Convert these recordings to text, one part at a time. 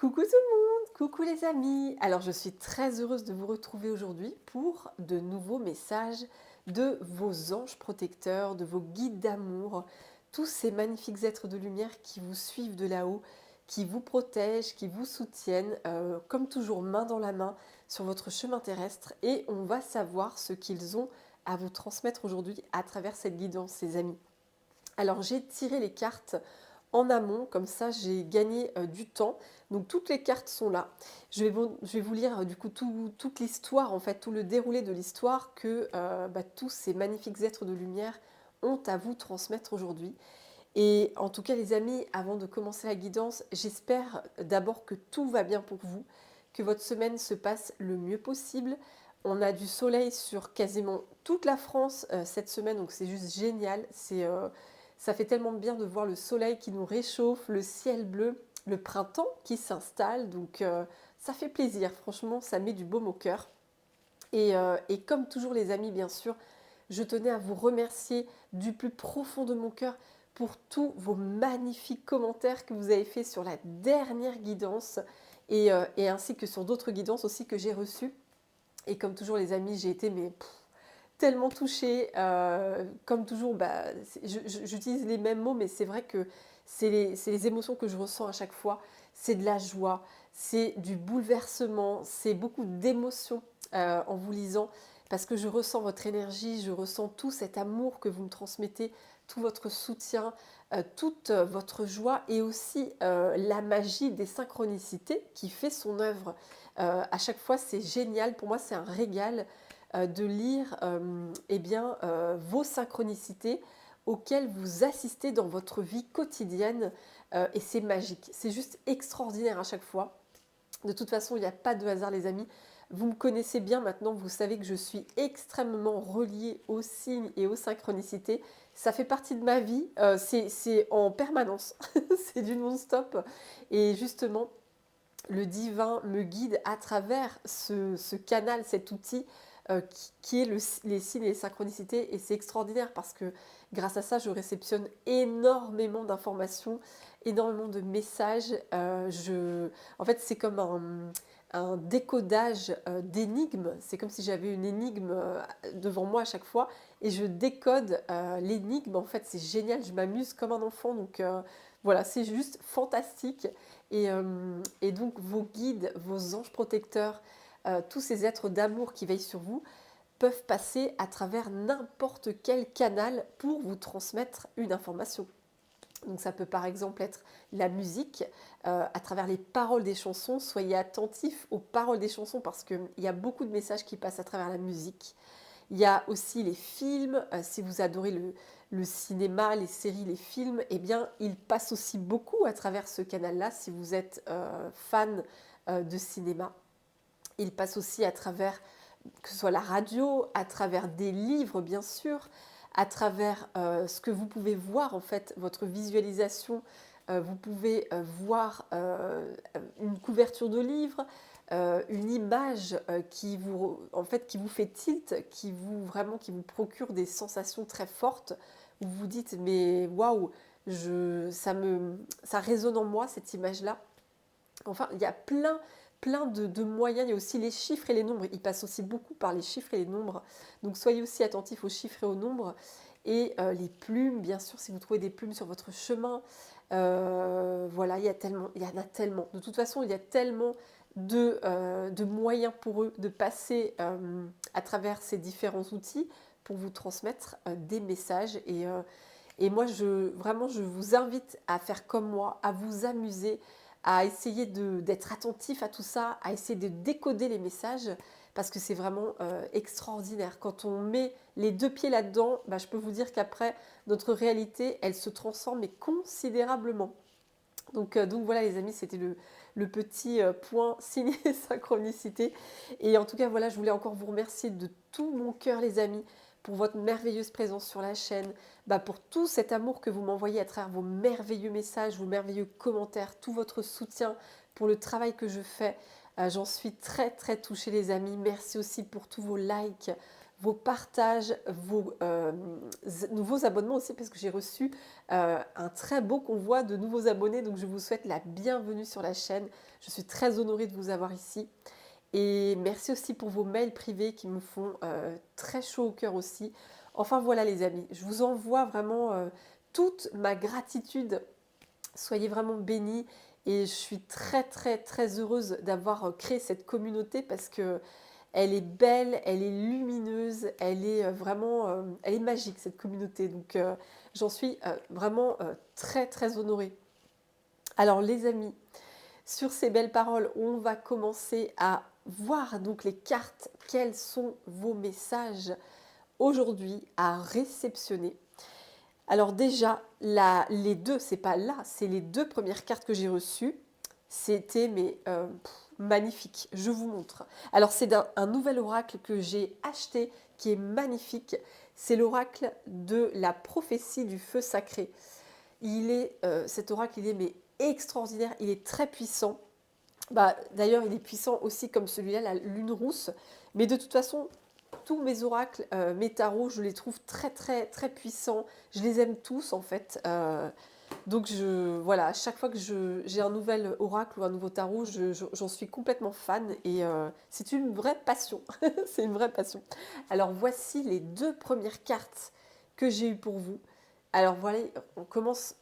Coucou tout le monde, coucou les amis. Alors je suis très heureuse de vous retrouver aujourd'hui pour de nouveaux messages de vos anges protecteurs, de vos guides d'amour, tous ces magnifiques êtres de lumière qui vous suivent de là-haut, qui vous protègent, qui vous soutiennent, comme toujours main dans la main sur votre chemin terrestre. Et on va savoir ce qu'ils ont à vous transmettre aujourd'hui à travers cette guidance, les amis. Alors j'ai tiré les cartes en amont, comme ça j'ai gagné du temps. Donc toutes les cartes sont là. Je vais vous lire du coup toute l'histoire, en fait, tout le déroulé de l'histoire que tous ces magnifiques êtres de lumière ont à vous transmettre aujourd'hui. Et en tout cas les amis, avant de commencer la guidance, j'espère d'abord que tout va bien pour vous, que votre semaine se passe le mieux possible. On a du soleil sur quasiment toute la France cette semaine, donc c'est juste génial. Ça fait tellement de bien de voir le soleil qui nous réchauffe, le ciel bleu, le printemps qui s'installe. Donc ça fait plaisir, franchement, ça met du baume au cœur. Et comme toujours les amis, bien sûr, je tenais à vous remercier du plus profond de mon cœur pour tous vos magnifiques commentaires que vous avez faits sur la dernière guidance et ainsi que sur d'autres guidances aussi que j'ai reçues. Et comme toujours les amis, j'ai été tellement touchée. Comme toujours, j'utilise les mêmes mots, mais c'est vrai que c'est les émotions que je ressens à chaque fois. C'est de la joie, c'est du bouleversement, c'est beaucoup d'émotions en vous lisant, parce que je ressens votre énergie, je ressens tout cet amour que vous me transmettez, tout votre soutien, toute votre joie et aussi la magie des synchronicités qui fait son œuvre. À chaque fois, c'est génial. Pour moi, c'est un régal de lire vos synchronicités auxquelles vous assistez dans votre vie quotidienne. Et c'est magique. C'est juste extraordinaire à chaque fois. De toute façon, il n'y a pas de hasard, les amis. Vous me connaissez bien maintenant, vous savez que je suis extrêmement reliée aux signes et aux synchronicités. Ça fait partie de ma vie, c'est en permanence, c'est du non-stop. Et justement, le divin me guide à travers ce canal, cet outil qui est les signes et les synchronicités. Et c'est extraordinaire parce que grâce à ça, je réceptionne énormément d'informations, énormément de messages. En fait, c'est comme un décodage d'énigmes. C'est comme si j'avais une énigme devant moi à chaque fois et je décode l'énigme. En fait, c'est génial, je m'amuse comme un enfant. Donc voilà, c'est juste fantastique. Et donc vos guides, vos anges protecteurs, tous ces êtres d'amour qui veillent sur vous, peuvent passer à travers n'importe quel canal pour vous transmettre une information. Donc ça peut par exemple être la musique, à travers les paroles des chansons. Soyez attentifs aux paroles des chansons parce qu'il y a beaucoup de messages qui passent à travers la musique. Il y a aussi les films, si vous adorez le cinéma, les séries, les films, eh bien, ils passent aussi beaucoup à travers ce canal-là, si vous êtes fan de cinéma. Ils passent aussi à travers, que ce soit la radio, à travers des livres, bien sûr, à travers ce que vous pouvez voir, en fait, votre visualisation. Vous pouvez voir une couverture de livre, une image qui vous fait tilt, qui vous procure des sensations très fortes, où vous vous dites mais waouh, ça résonne en moi cette image-là. Enfin, il y a plein de moyens. Il y a aussi les chiffres et les nombres. Ils passent aussi beaucoup par les chiffres et les nombres. Donc soyez aussi attentifs aux chiffres et aux nombres. Et les plumes, bien sûr, si vous trouvez des plumes sur votre chemin. Voilà, il y en a tellement. De toute façon, il y a tellement de moyens pour eux de passer à travers ces différents outils pour vous transmettre des messages. Et moi, vraiment, je vous invite à faire comme moi, à vous amuser, à essayer d'être attentif à tout ça, à essayer de décoder les messages, parce que c'est vraiment extraordinaire. Quand on met les deux pieds là-dedans, je peux vous dire qu'après, notre réalité, elle se transforme mais considérablement. Donc voilà les amis, c'était le petit point signé synchronicité. Et en tout cas voilà, je voulais encore vous remercier de tout mon cœur les amis pour votre merveilleuse présence sur la chaîne, pour tout cet amour que vous m'envoyez à travers vos merveilleux messages, vos merveilleux commentaires, tout votre soutien pour le travail que je fais. J'en suis très très touchée les amis. Merci aussi pour tous vos likes, vos partages, vos nouveaux abonnements aussi, parce que j'ai reçu un très beau convoi de nouveaux abonnés. Donc je vous souhaite la bienvenue sur la chaîne. Je suis très honorée de vous avoir ici. Et merci aussi pour vos mails privés qui me font très chaud au cœur aussi. Enfin voilà les amis, je vous envoie vraiment toute ma gratitude. Soyez vraiment bénis et je suis très très très heureuse d'avoir créé cette communauté parce que elle est belle, elle est lumineuse, elle est vraiment, elle est magique cette communauté. Donc j'en suis vraiment très très honorée. Alors les amis, sur ces belles paroles, on va commencer à voir donc les cartes, quels sont vos messages aujourd'hui à réceptionner. Alors déjà, les deux, c'est pas là, c'est les deux premières cartes que j'ai reçues. C'était magnifique, je vous montre. Alors c'est un nouvel oracle que j'ai acheté qui est magnifique. C'est l'oracle de la prophétie du feu sacré. Cet oracle, il est mais extraordinaire, il est très puissant. D'ailleurs, il est puissant aussi comme celui-là, la lune rousse. Mais de toute façon, tous mes oracles, mes tarots, je les trouve très très très puissants. Je les aime tous en fait. Donc voilà, à chaque fois que j'ai un nouvel oracle ou un nouveau tarot, j'en suis complètement fan et c'est une vraie passion. C'est une vraie passion. Alors voici les deux premières cartes que j'ai eues pour vous. Alors voilà, on commence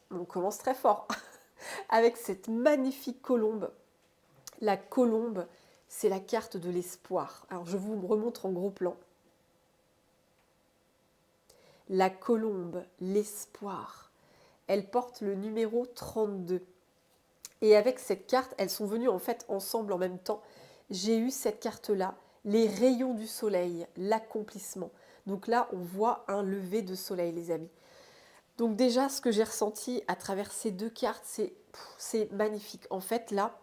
très fort avec cette magnifique colombe. La colombe, c'est la carte de l'espoir. Alors je vous remontre en gros plan. La colombe, l'espoir, elle porte le numéro 32. Et avec cette carte, elles sont venues en fait ensemble en même temps. J'ai eu cette carte-là, les rayons du soleil, l'accomplissement. Donc là, on voit un lever de soleil, les amis. Donc déjà, ce que j'ai ressenti à travers ces deux cartes, c'est magnifique. En fait, là,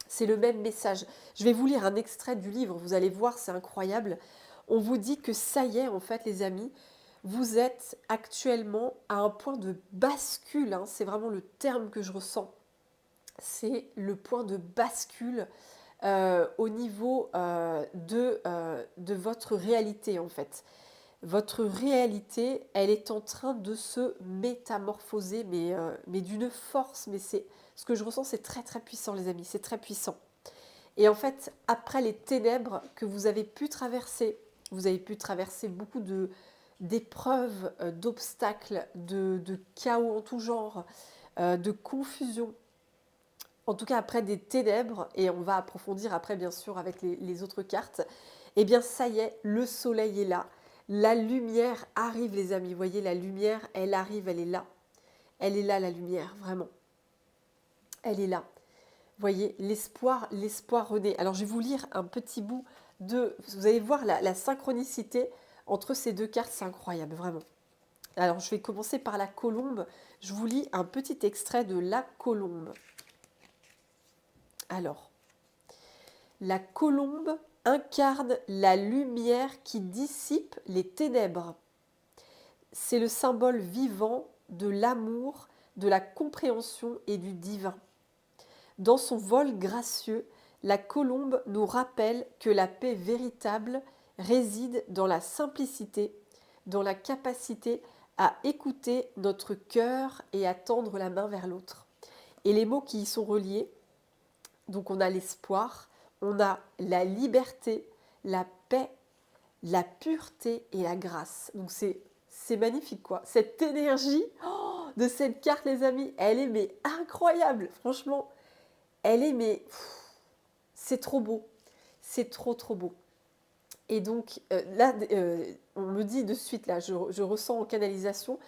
c'est le même message. Je vais vous lire un extrait du livre, vous allez voir, c'est incroyable. On vous dit que ça y est, en fait, les amis, vous êtes actuellement à un point de bascule, hein, c'est vraiment le terme que je ressens. C'est le point de bascule au niveau de votre réalité, en fait. Votre réalité, elle est en train de se métamorphoser, mais d'une force, mais c'est ce que je ressens, c'est très très puissant, les amis, c'est très puissant. Et en fait, après les ténèbres que vous avez pu traverser beaucoup d'épreuves, d'obstacles, de chaos en tout genre, de confusion. En tout cas, après des ténèbres, et on va approfondir après, bien sûr, avec les autres cartes, eh bien, ça y est, le soleil est là. La lumière arrive, les amis. Vous voyez, la lumière, elle arrive, elle est là. Elle est là, la lumière, vraiment. Elle est là. Vous voyez, l'espoir renaît. Alors, je vais vous lire un petit bout de... Vous allez voir la synchronicité entre ces deux cartes, c'est incroyable, vraiment. Alors, je vais commencer par la colombe. Je vous lis un petit extrait de la colombe. Alors, la colombe incarne la lumière qui dissipe les ténèbres. C'est le symbole vivant de l'amour, de la compréhension et du divin. Dans son vol gracieux, la colombe nous rappelle que la paix véritable réside dans la simplicité, dans la capacité à écouter notre cœur et à tendre la main vers l'autre. Et les mots qui y sont reliés, donc on a l'espoir, on a la liberté, la paix, la pureté et la grâce. Donc c'est magnifique quoi. Cette énergie de cette carte les amis, elle est mais incroyable. Franchement, elle est mais c'est trop beau. C'est trop trop beau. Et donc là, on me dit de suite, là, je ressens en canalisation,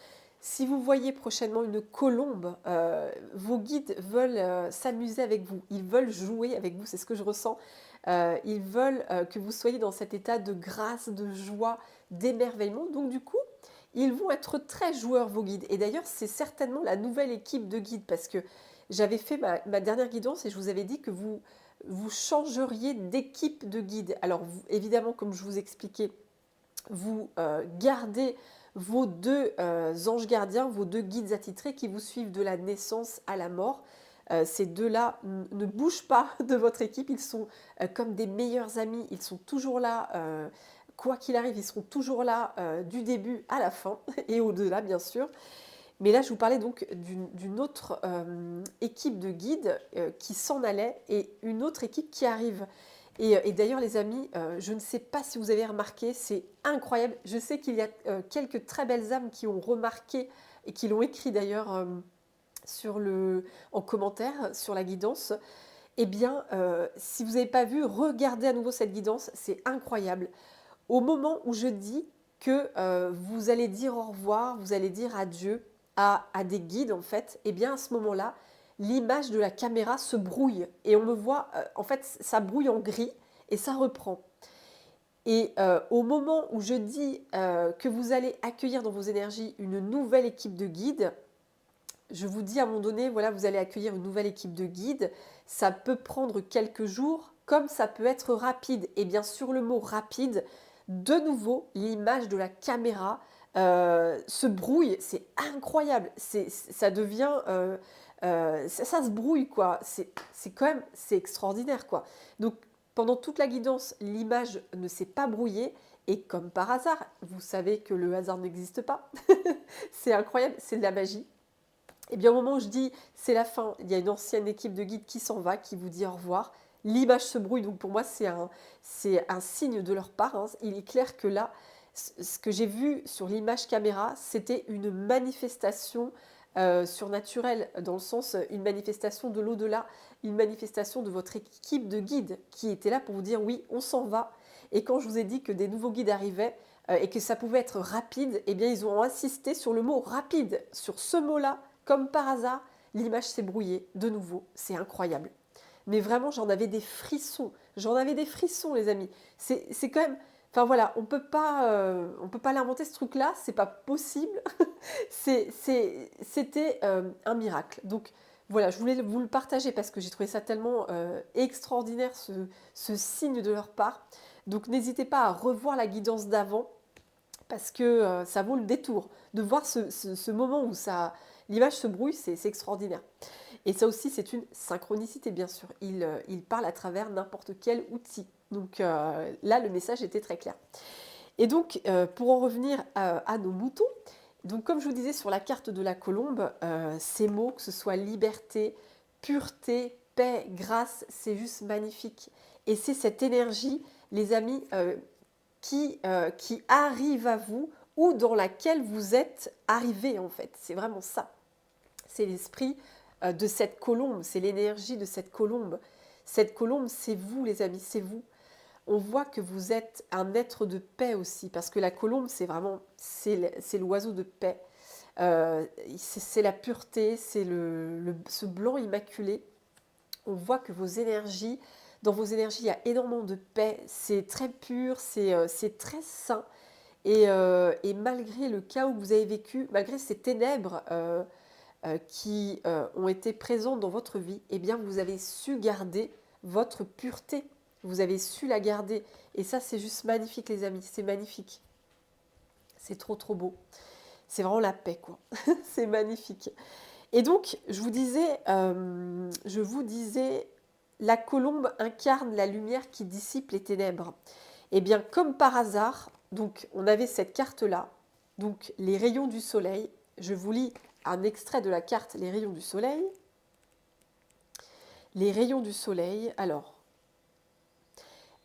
si vous voyez prochainement une colombe, vos guides veulent s'amuser avec vous, ils veulent jouer avec vous, c'est ce que je ressens. Ils veulent que vous soyez dans cet état de grâce, de joie, d'émerveillement. Donc du coup, ils vont être très joueurs, vos guides. Et d'ailleurs, c'est certainement la nouvelle équipe de guides, parce que j'avais fait ma dernière guidance et je vous avais dit que vous changeriez d'équipe de guide. Alors évidemment, comme je vous expliquais, vous gardez vos deux anges gardiens, vos deux guides attitrés qui vous suivent de la naissance à la mort. Ces deux-là ne bougent pas de votre équipe, ils sont comme des meilleurs amis, ils sont toujours là quoi qu'il arrive, ils seront toujours là du début à la fin et au-delà, bien sûr. Mais là, je vous parlais donc d'une autre équipe de guides qui s'en allait et une autre équipe qui arrive. Et d'ailleurs, les amis, je ne sais pas si vous avez remarqué, c'est incroyable. Je sais qu'il y a quelques très belles âmes qui ont remarqué et qui l'ont écrit d'ailleurs en commentaire sur la guidance. Eh bien, si vous n'avez pas vu, regardez à nouveau cette guidance, c'est incroyable. Au moment où je dis que vous allez dire au revoir, vous allez dire adieu à des guides en fait, eh bien à ce moment-là, l'image de la caméra se brouille et on me voit, en fait ça brouille en gris et ça reprend. Et au moment où je dis que vous allez accueillir dans vos énergies une nouvelle équipe de guides, je vous dis à un moment donné, voilà, vous allez accueillir une nouvelle équipe de guides, ça peut prendre quelques jours, comme ça peut être rapide. Et bien sur le mot rapide, de nouveau, l'image de la caméra se brouille, c'est incroyable, ça devient, ça se brouille quoi, c'est quand même, c'est extraordinaire quoi. Donc pendant toute la guidance, l'image ne s'est pas brouillée, et comme par hasard, vous savez que le hasard n'existe pas, c'est incroyable, c'est de la magie. Et bien au moment où je dis c'est la fin, il y a une ancienne équipe de guides qui s'en va, qui vous dit au revoir. L'image se brouille, donc pour moi c'est un signe de leur part, hein. Il est clair que là, ce que j'ai vu sur l'image caméra, c'était une manifestation surnaturelle, dans le sens, une manifestation de l'au-delà, une manifestation de votre équipe de guides qui était là pour vous dire oui, on s'en va. Et quand je vous ai dit que des nouveaux guides arrivaient et que ça pouvait être rapide, eh bien ils ont insisté sur le mot rapide, sur ce mot-là. Comme par hasard, l'image s'est brouillée de nouveau. C'est incroyable. Mais vraiment, j'en avais des frissons. J'en avais des frissons, les amis. C'est quand même... Enfin voilà, on peut pas l'inventer ce truc-là, c'est pas possible. C'était un miracle. Donc voilà, je voulais vous le partager parce que j'ai trouvé ça tellement extraordinaire, ce signe de leur part. Donc n'hésitez pas à revoir la guidance d'avant parce que ça vaut le détour. De voir ce moment où l'image se brouille, c'est extraordinaire. Et ça aussi, c'est une synchronicité, bien sûr. Il parle à travers n'importe quel outil. Donc là, le message était très clair. Et donc, pour en revenir à nos moutons, donc comme je vous disais sur la carte de la colombe, ces mots, que ce soit liberté, pureté, paix, grâce, c'est juste magnifique. Et c'est cette énergie, les amis, qui arrive à vous ou dans laquelle vous êtes arrivé en fait. C'est vraiment ça. C'est l'esprit de cette colombe, c'est l'énergie de cette colombe. Cette colombe, c'est vous les amis, c'est vous. On voit que vous êtes un être de paix aussi, parce que la colombe, c'est vraiment, c'est l'oiseau de paix. C'est la pureté, c'est ce blanc immaculé. On voit que dans vos énergies, il y a énormément de paix, c'est très pur, c'est très sain. Et malgré le chaos que vous avez vécu, malgré ces ténèbres qui ont été présentes dans votre vie, eh bien vous avez su garder votre pureté. Vous avez su la garder. Et ça, c'est juste magnifique, les amis. C'est magnifique. C'est trop, trop beau. C'est vraiment la paix, quoi. C'est magnifique. Et donc, je vous disais, la colombe incarne la lumière qui dissipe les ténèbres. Et bien, comme par hasard, donc, on avait cette carte-là, donc les rayons du soleil. Je vous lis un extrait de la carte Les rayons du soleil. Les rayons du soleil, alors,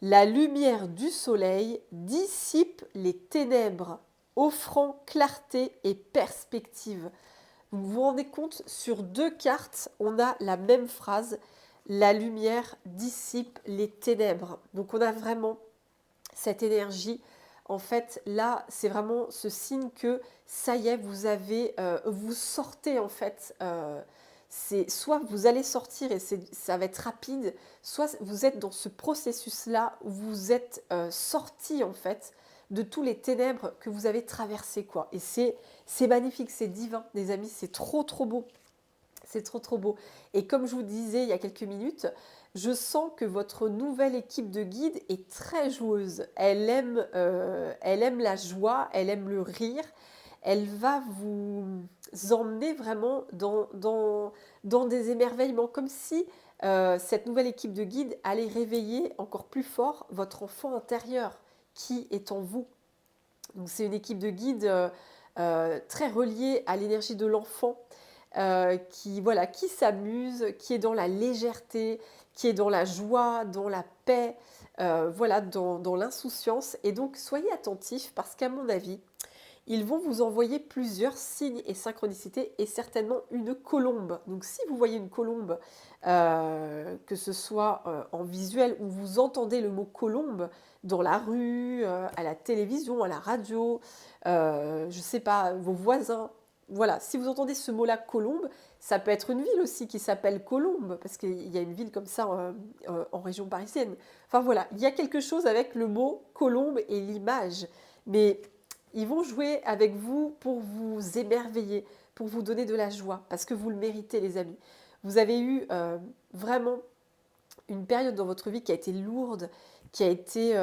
la lumière du soleil dissipe les ténèbres, offrant clarté et perspective. Vous vous rendez compte, sur 2 cartes, on a la même phrase, la lumière dissipe les ténèbres. Donc on a vraiment cette énergie. En fait, là, c'est vraiment ce signe que ça y est, vous sortez en fait. Soit vous allez sortir et ça va être rapide, soit vous êtes dans ce processus-là où vous êtes sorti en fait de tous les ténèbres que vous avez traversés, quoi. Et c'est magnifique, c'est divin, les amis, c'est trop trop beau. C'est trop trop beau. Et comme je vous disais il y a quelques minutes, je sens que votre nouvelle équipe de guides est très joueuse. Elle aime la joie, elle aime le rire. Elle va vous emmener vraiment dans des émerveillements, comme si cette nouvelle équipe de guides allait réveiller encore plus fort votre enfant intérieur qui est en vous. Donc c'est une équipe de guides très reliée à l'énergie de l'enfant, voilà, qui s'amuse, qui est dans la légèreté, qui est dans la joie, dans la paix, voilà, dans l'insouciance. Et donc soyez attentifs parce qu'à mon avis, ils vont vous envoyer plusieurs signes et synchronicités et certainement une colombe. Donc si vous voyez une colombe, que ce soit en visuel ou vous entendez le mot colombe dans la rue, à la télévision, à la radio, je ne sais pas, vos voisins, voilà, si vous entendez ce mot-là colombe, ça peut être une ville aussi qui s'appelle Colombe, parce qu'il y a une ville comme ça en région parisienne. Enfin voilà, il y a quelque chose avec le mot colombe et l'image. Mais ils vont jouer avec vous pour vous émerveiller, pour vous donner de la joie, parce que vous le méritez, les amis. Vous avez eu vraiment une période dans votre vie qui a été lourde, qui a été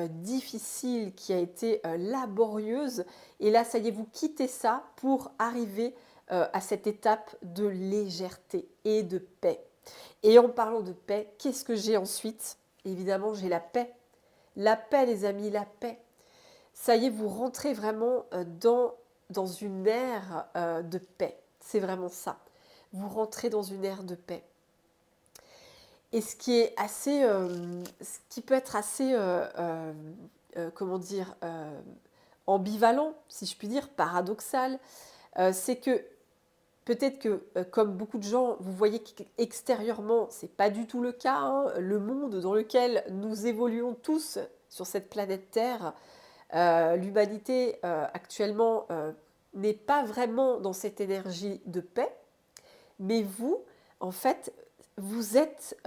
difficile, qui a été laborieuse. Et là, ça y est, vous quittez ça pour arriver à cette étape de légèreté et de paix. Et en parlant de paix, qu'est-ce que j'ai ensuite? Évidemment, j'ai la paix. La paix, les amis, la paix. Ça y est, vous rentrez vraiment dans une ère de paix. C'est vraiment ça. Vous rentrez dans une ère de paix. Et ce qui peut être assez, comment dire, ambivalent, si je puis dire, paradoxal, c'est que peut-être que, comme beaucoup de gens, vous voyez qu'extérieurement, ce n'est pas du tout le cas, hein. Le monde dans lequel nous évoluons tous sur cette planète Terre, l'humanité actuellement n'est pas vraiment dans cette énergie de paix, mais vous, en fait, vous êtes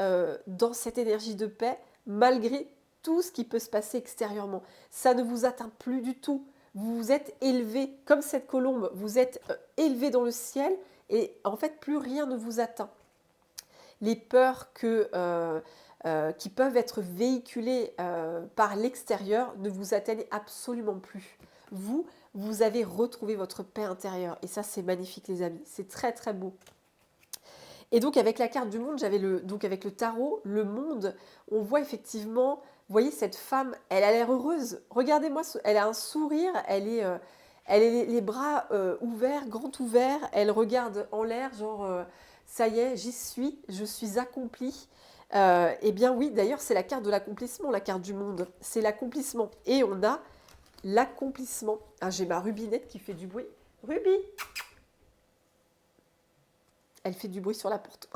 dans cette énergie de paix malgré tout ce qui peut se passer extérieurement. Ça ne vous atteint plus du tout. Vous vous êtes élevé comme cette colombe, vous êtes élevé dans le ciel et en fait plus rien ne vous atteint. Les peurs qui peuvent être véhiculées par l'extérieur ne vous atteignent absolument plus. Vous avez retrouvé votre paix intérieure et ça c'est magnifique les amis, c'est très très beau. Et donc avec la carte du monde, donc avec le tarot, le monde, on voit effectivement, vous voyez cette femme, elle a l'air heureuse. Regardez-moi, elle a un sourire, elle est les bras ouverts, grands ouverts, elle regarde en l'air, genre ça y est, j'y suis, je suis accomplie. Eh bien oui, d'ailleurs c'est la carte de l'accomplissement, la carte du monde, c'est l'accomplissement. Et on a l'accomplissement. Ah, j'ai ma Rubinette qui fait du bruit. Ruby! Elle fait du bruit sur la porte.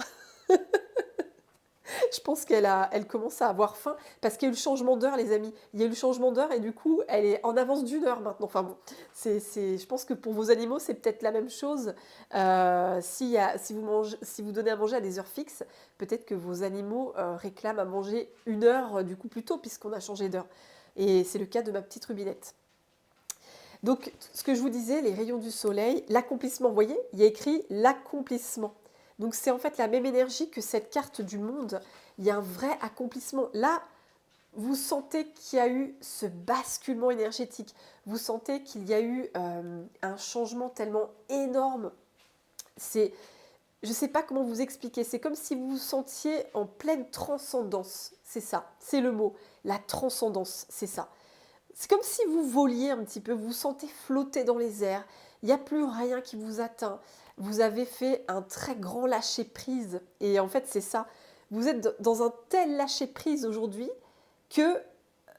Je pense elle commence à avoir faim parce qu'il y a eu le changement d'heure, les amis. Il y a eu le changement d'heure et du coup, elle est en avance d'une heure maintenant. Enfin bon, je pense que pour vos animaux, c'est peut-être la même chose. Si vous donnez à manger à des heures fixes, peut-être que vos animaux réclament à manger une heure du coup plus tôt puisqu'on a changé d'heure. Et c'est le cas de ma petite Rubinette. Donc, ce que je vous disais, les rayons du soleil, l'accomplissement, vous voyez, il y a écrit l'accomplissement. Donc, c'est en fait la même énergie que cette carte du monde. Il y a un vrai accomplissement. Là, vous sentez qu'il y a eu ce basculement énergétique. Vous sentez qu'il y a eu un changement tellement énorme. Je ne sais pas comment vous expliquer. C'est comme si vous vous sentiez en pleine transcendance. C'est ça, c'est le mot. La transcendance, c'est ça. C'est comme si vous voliez un petit peu, vous vous sentez flotter dans les airs, il n'y a plus rien qui vous atteint. Vous avez fait un très grand lâcher-prise. Et en fait, c'est ça. Vous êtes dans un tel lâcher-prise aujourd'hui que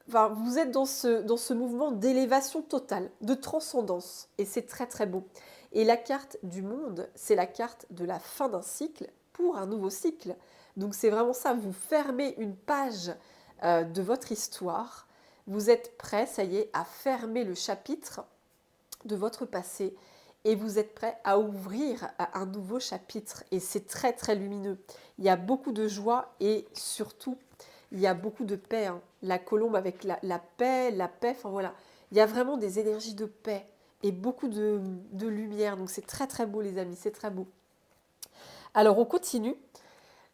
vous êtes dans ce mouvement d'élévation totale, de transcendance. Et c'est très très beau. Et la carte du monde, c'est la carte de la fin d'un cycle pour un nouveau cycle. Donc c'est vraiment ça, vous fermez une page de votre histoire. Vous êtes prêt, ça y est, à fermer le chapitre de votre passé et vous êtes prêt à ouvrir à un nouveau chapitre. Et c'est très très lumineux. Il y a beaucoup de joie et surtout, il y a beaucoup de paix. Hein. La colombe avec la paix, enfin voilà. Il y a vraiment des énergies de paix et beaucoup de lumière. Donc c'est très très beau les amis, c'est très beau. Alors on continue.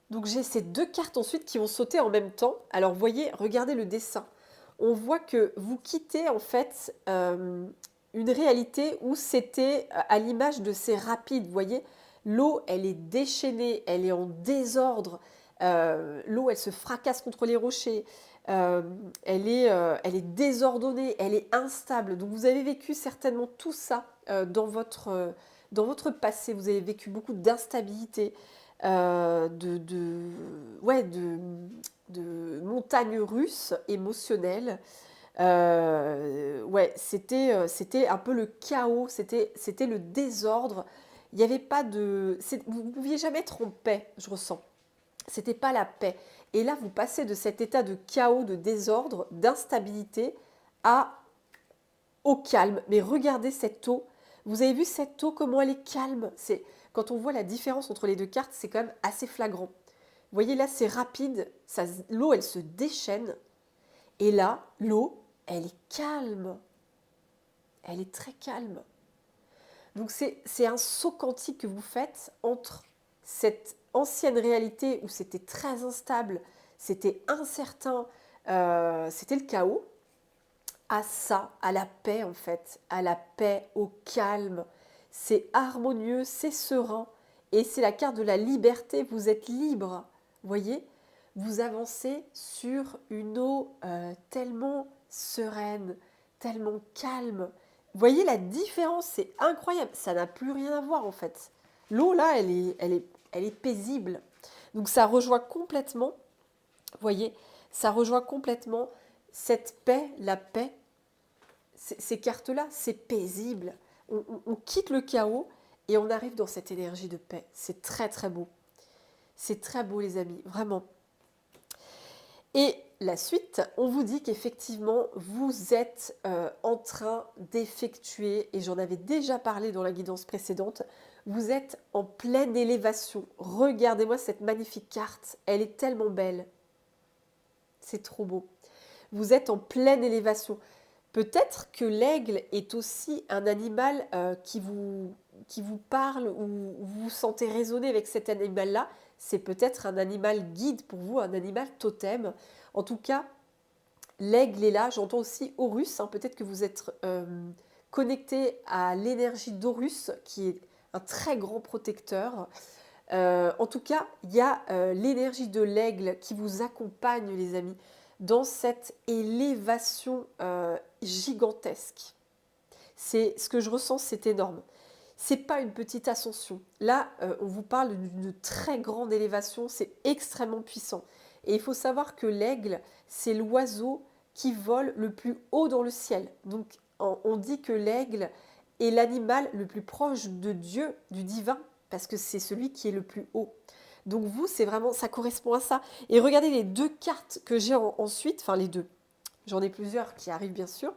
Donc j'ai ces deux cartes ensuite qui vont sauter en même temps. Alors voyez, regardez le dessin. On voit que vous quittez en fait une réalité où c'était à l'image de ces rapides. Vous voyez, l'eau, elle est déchaînée, elle est en désordre, L'eau, elle se fracasse contre les rochers. Euh, elle est désordonnée, elle est instable. Donc vous avez vécu certainement tout ça dans votre passé. Vous avez vécu beaucoup d'instabilité, ouais, de montagnes russes émotionnelles. Ouais, c'était un peu le chaos, c'était le désordre. Il n'y avait pas de... Vous ne pouviez jamais être en paix, je ressens. C'était pas la paix. Et là, vous passez de cet état de chaos, de désordre, d'instabilité à au calme. Mais regardez cette eau. Vous avez vu cette eau, comment elle est calme. Quand on voit la différence entre les deux cartes, c'est quand même assez flagrant. Vous voyez, là, c'est rapide. L'eau, elle se déchaîne. Et là, l'eau, elle est calme. Elle est très calme. Donc c'est un saut quantique que vous faites entre cette ancienne réalité où c'était très instable, c'était incertain, c'était le chaos, à ça, à la paix en fait, à la paix, au calme. C'est harmonieux, c'est serein. Et c'est la carte de la liberté, vous êtes libre. Vous voyez, vous avancez sur une eau tellement sereine, tellement calme. Vous voyez la différence, c'est incroyable. Ça n'a plus rien à voir en fait. L'eau là, elle est paisible. Donc ça rejoint complètement, vous voyez, ça rejoint complètement cette paix, la paix. Ces cartes-là, c'est paisible. On quitte le chaos et on arrive dans cette énergie de paix. C'est très très beau. C'est très beau les amis, vraiment. Et la suite, on vous dit qu'effectivement, vous êtes en train d'effectuer, et j'en avais déjà parlé dans la guidance précédente, vous êtes en pleine élévation. Regardez-moi cette magnifique carte, elle est tellement belle. C'est trop beau. Vous êtes en pleine élévation. Peut-être que l'aigle est aussi un animal qui vous parle ou vous vous sentez résonner avec cet animal-là. C'est peut-être un animal guide pour vous, un animal totem. En tout cas, l'aigle est là. J'entends aussi Horus. Hein. Peut-être que vous êtes connecté à l'énergie d'Horus, qui est un très grand protecteur. En tout cas, il y a l'énergie de l'aigle qui vous accompagne, les amis, dans cette élévation gigantesque. C'est ce que je ressens, c'est énorme. C'est pas une petite ascension. Là, on vous parle d'une très grande élévation, c'est extrêmement puissant. Et il faut savoir que l'aigle, c'est l'oiseau qui vole le plus haut dans le ciel. Donc, on dit que l'aigle est l'animal le plus proche de Dieu, du divin, parce que c'est celui qui est le plus haut. Donc vous, c'est vraiment, ça correspond à ça. Et regardez les deux cartes que j'ai ensuite, enfin les deux. J'en ai plusieurs qui arrivent bien sûr.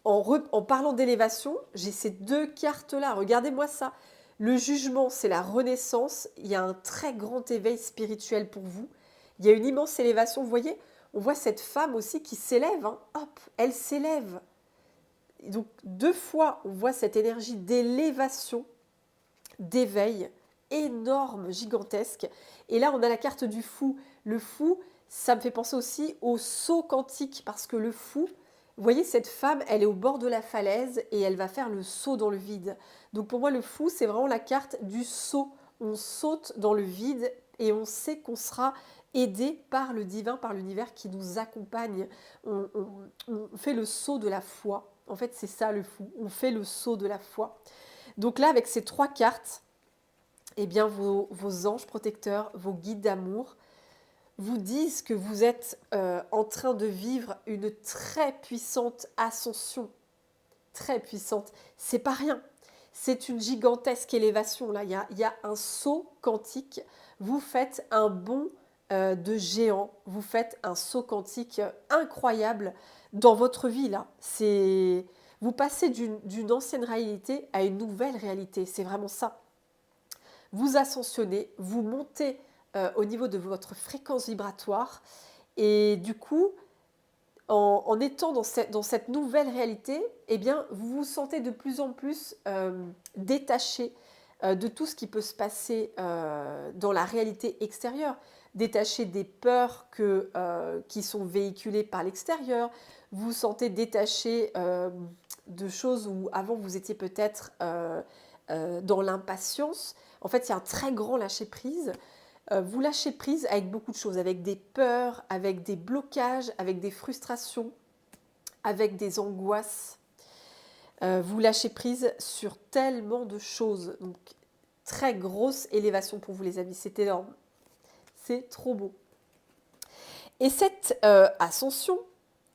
En parlant d'élévation, j'ai ces deux cartes-là. Regardez-moi ça. Le jugement, c'est la renaissance. Il y a un très grand éveil spirituel pour vous. Il y a une immense élévation. Vous voyez, on voit cette femme aussi qui s'élève. Hein. Hop, elle s'élève. Donc deux fois, on voit cette énergie d'élévation, d'éveil énorme, gigantesque. Et là, on a la carte du fou. Le fou, ça me fait penser aussi au saut quantique, parce que le fou, vous voyez, cette femme, elle est au bord de la falaise et elle va faire le saut dans le vide. Donc pour moi, le fou, c'est vraiment la carte du saut. On saute dans le vide et on sait qu'on sera aidé par le divin, par l'univers qui nous accompagne. On fait le saut de la foi. En fait, c'est ça le fou. On fait le saut de la foi. Donc là, avec ces trois cartes, eh bien, vos anges protecteurs, vos guides d'amour, vous disent que vous êtes en train de vivre une très puissante ascension. Très puissante. C'est pas rien. C'est une gigantesque élévation. Là, il y a un saut quantique. Vous faites un bond de géant. Vous faites un saut quantique incroyable dans votre vie. Là, vous passez d'une ancienne réalité à une nouvelle réalité. C'est vraiment ça. Vous ascensionnez, vous montez au niveau de votre fréquence vibratoire et du coup, en étant dans cette nouvelle réalité, eh bien, vous vous sentez de plus en plus détaché de tout ce qui peut se passer dans la réalité extérieure, détaché des peurs qui sont véhiculées par l'extérieur, vous vous sentez détaché de choses où avant vous étiez peut-être dans l'impatience. En fait, il y a un très grand lâcher-prise. Vous lâchez prise avec beaucoup de choses, avec des peurs, avec des blocages, avec des frustrations, avec des angoisses. Vous lâchez prise sur tellement de choses. Donc, très grosse élévation pour vous les amis, c'est énorme. C'est trop beau. Et cette ascension,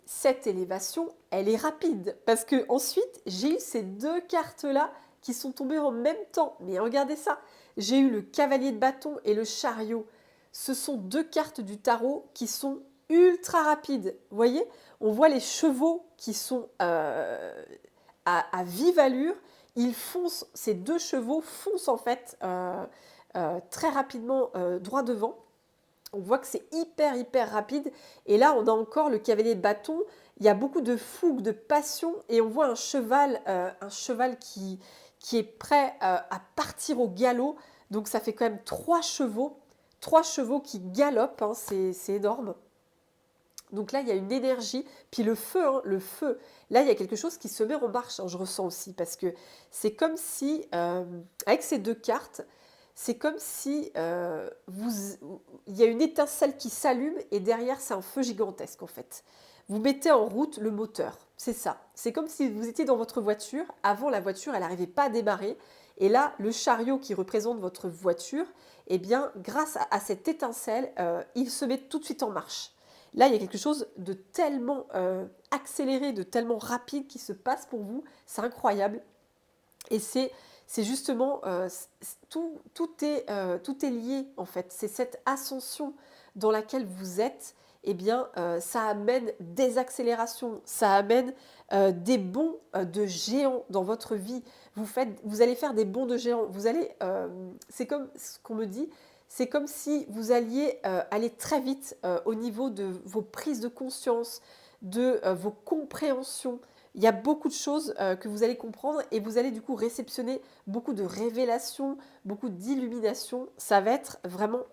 cette élévation, elle est rapide. Parce que ensuite, j'ai eu ces deux cartes-là qui sont tombées en même temps. Mais regardez ça, j'ai eu le cavalier de bâton et le chariot. Ce sont deux cartes du tarot qui sont ultra rapides. Vous voyez, on voit les chevaux qui sont à vive allure. Ils foncent, ces deux chevaux foncent en fait très rapidement droit devant. On voit que c'est hyper rapide. Et là, on a encore le cavalier de bâton. Il y a beaucoup de fougue, de passion. Et on voit un cheval qui est prêt à partir au galop. Donc ça fait quand même trois chevaux qui galopent. Hein, c'est énorme. Donc là, il y a une énergie. Puis le feu, hein, le feu. Là, il y a quelque chose qui se met en marche, hein, je ressens aussi. Parce que c'est comme si, avec ces deux cartes, c'est comme si il y a une étincelle qui s'allume et derrière, c'est un feu gigantesque en fait. Vous mettez en route le moteur, c'est ça. C'est comme si vous étiez dans votre voiture. Avant, la voiture, elle n'arrivait pas à démarrer. Et là, le chariot qui représente votre voiture, eh bien, grâce à cette étincelle, il se met tout de suite en marche. Là, il y a quelque chose de tellement accéléré, de tellement rapide qui se passe pour vous. C'est incroyable. Et c'est justement, tout est lié en fait. C'est cette ascension dans laquelle vous êtes, eh bien, ça amène des accélérations, ça amène des bonds de géants dans votre vie. Vous allez faire des bonds de géants. C'est comme ce qu'on me dit, c'est comme si vous alliez aller très vite au niveau de vos prises de conscience, de vos compréhensions. Il y a beaucoup de choses que vous allez comprendre et vous allez du coup réceptionner beaucoup de révélations, beaucoup d'illuminations. Ça va être vraiment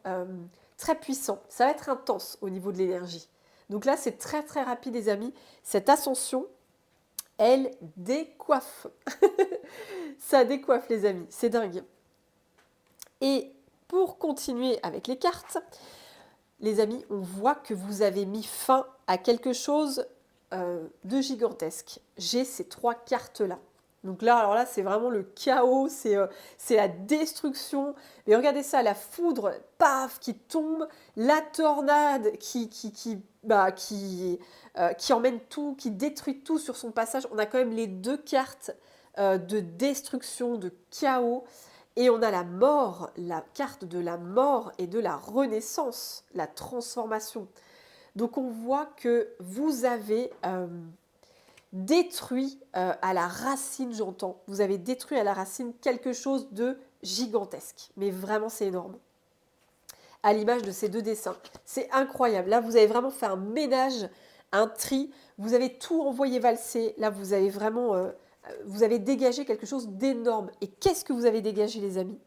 très puissant. Ça va être intense au niveau de l'énergie. Donc là, c'est très rapide les amis. Cette ascension, elle décoiffe. Ça décoiffe les amis. C'est dingue. Et pour continuer avec les cartes, les amis, on voit que vous avez mis fin à quelque chose de gigantesque. J'ai ces trois cartes-là. Donc là, alors là, c'est vraiment le chaos, c'est la destruction. Mais regardez ça, la foudre, paf, qui tombe, la tornade qui emmène tout, qui détruit tout sur son passage. On a quand même les deux cartes de destruction, de chaos. Et on a la mort, la carte de la mort et de la renaissance, la transformation. Donc on voit que vous avez détruit à la racine, j'entends, vous avez détruit à la racine quelque chose de gigantesque. Mais vraiment, c'est énorme. À l'image de ces deux dessins. C'est incroyable. Là, vous avez vraiment fait un ménage, un tri. Vous avez tout envoyé valser. Là, vous avez vraiment... vous avez dégagé quelque chose d'énorme. Et qu'est-ce que vous avez dégagé, les amis?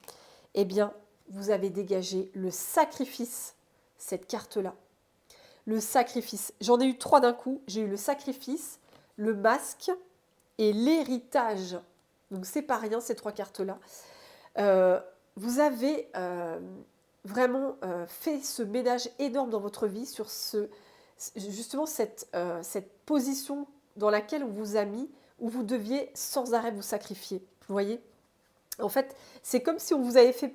Eh bien, vous avez dégagé le sacrifice, cette carte-là. Le sacrifice. J'en ai eu trois d'un coup. J'ai eu le sacrifice, le masque et l'héritage. Donc, c'est pas rien, ces trois cartes-là. Vous avez vraiment fait ce ménage énorme dans votre vie sur justement cette position dans laquelle on vous a mis, où vous deviez sans arrêt vous sacrifier. Vous voyez? En fait, c'est comme si on vous avait fait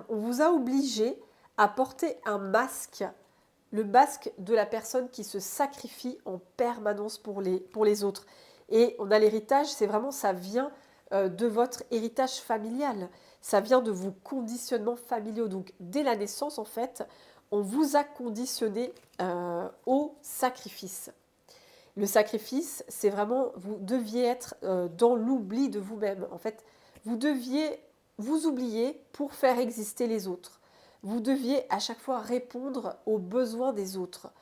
on vous a obligé à porter un masque, le masque de la personne qui se sacrifie en permanence pour les autres. Et on a l'héritage, c'est vraiment, ça vient de votre héritage familial. Ça vient de vos conditionnements familiaux. Donc, dès la naissance, en fait, on vous a conditionné au sacrifice. Le sacrifice, c'est vraiment, vous deviez être dans l'oubli de vous-même. En fait, vous deviez vous oublier pour faire exister les autres. Vous deviez à chaque fois répondre aux besoins des autres.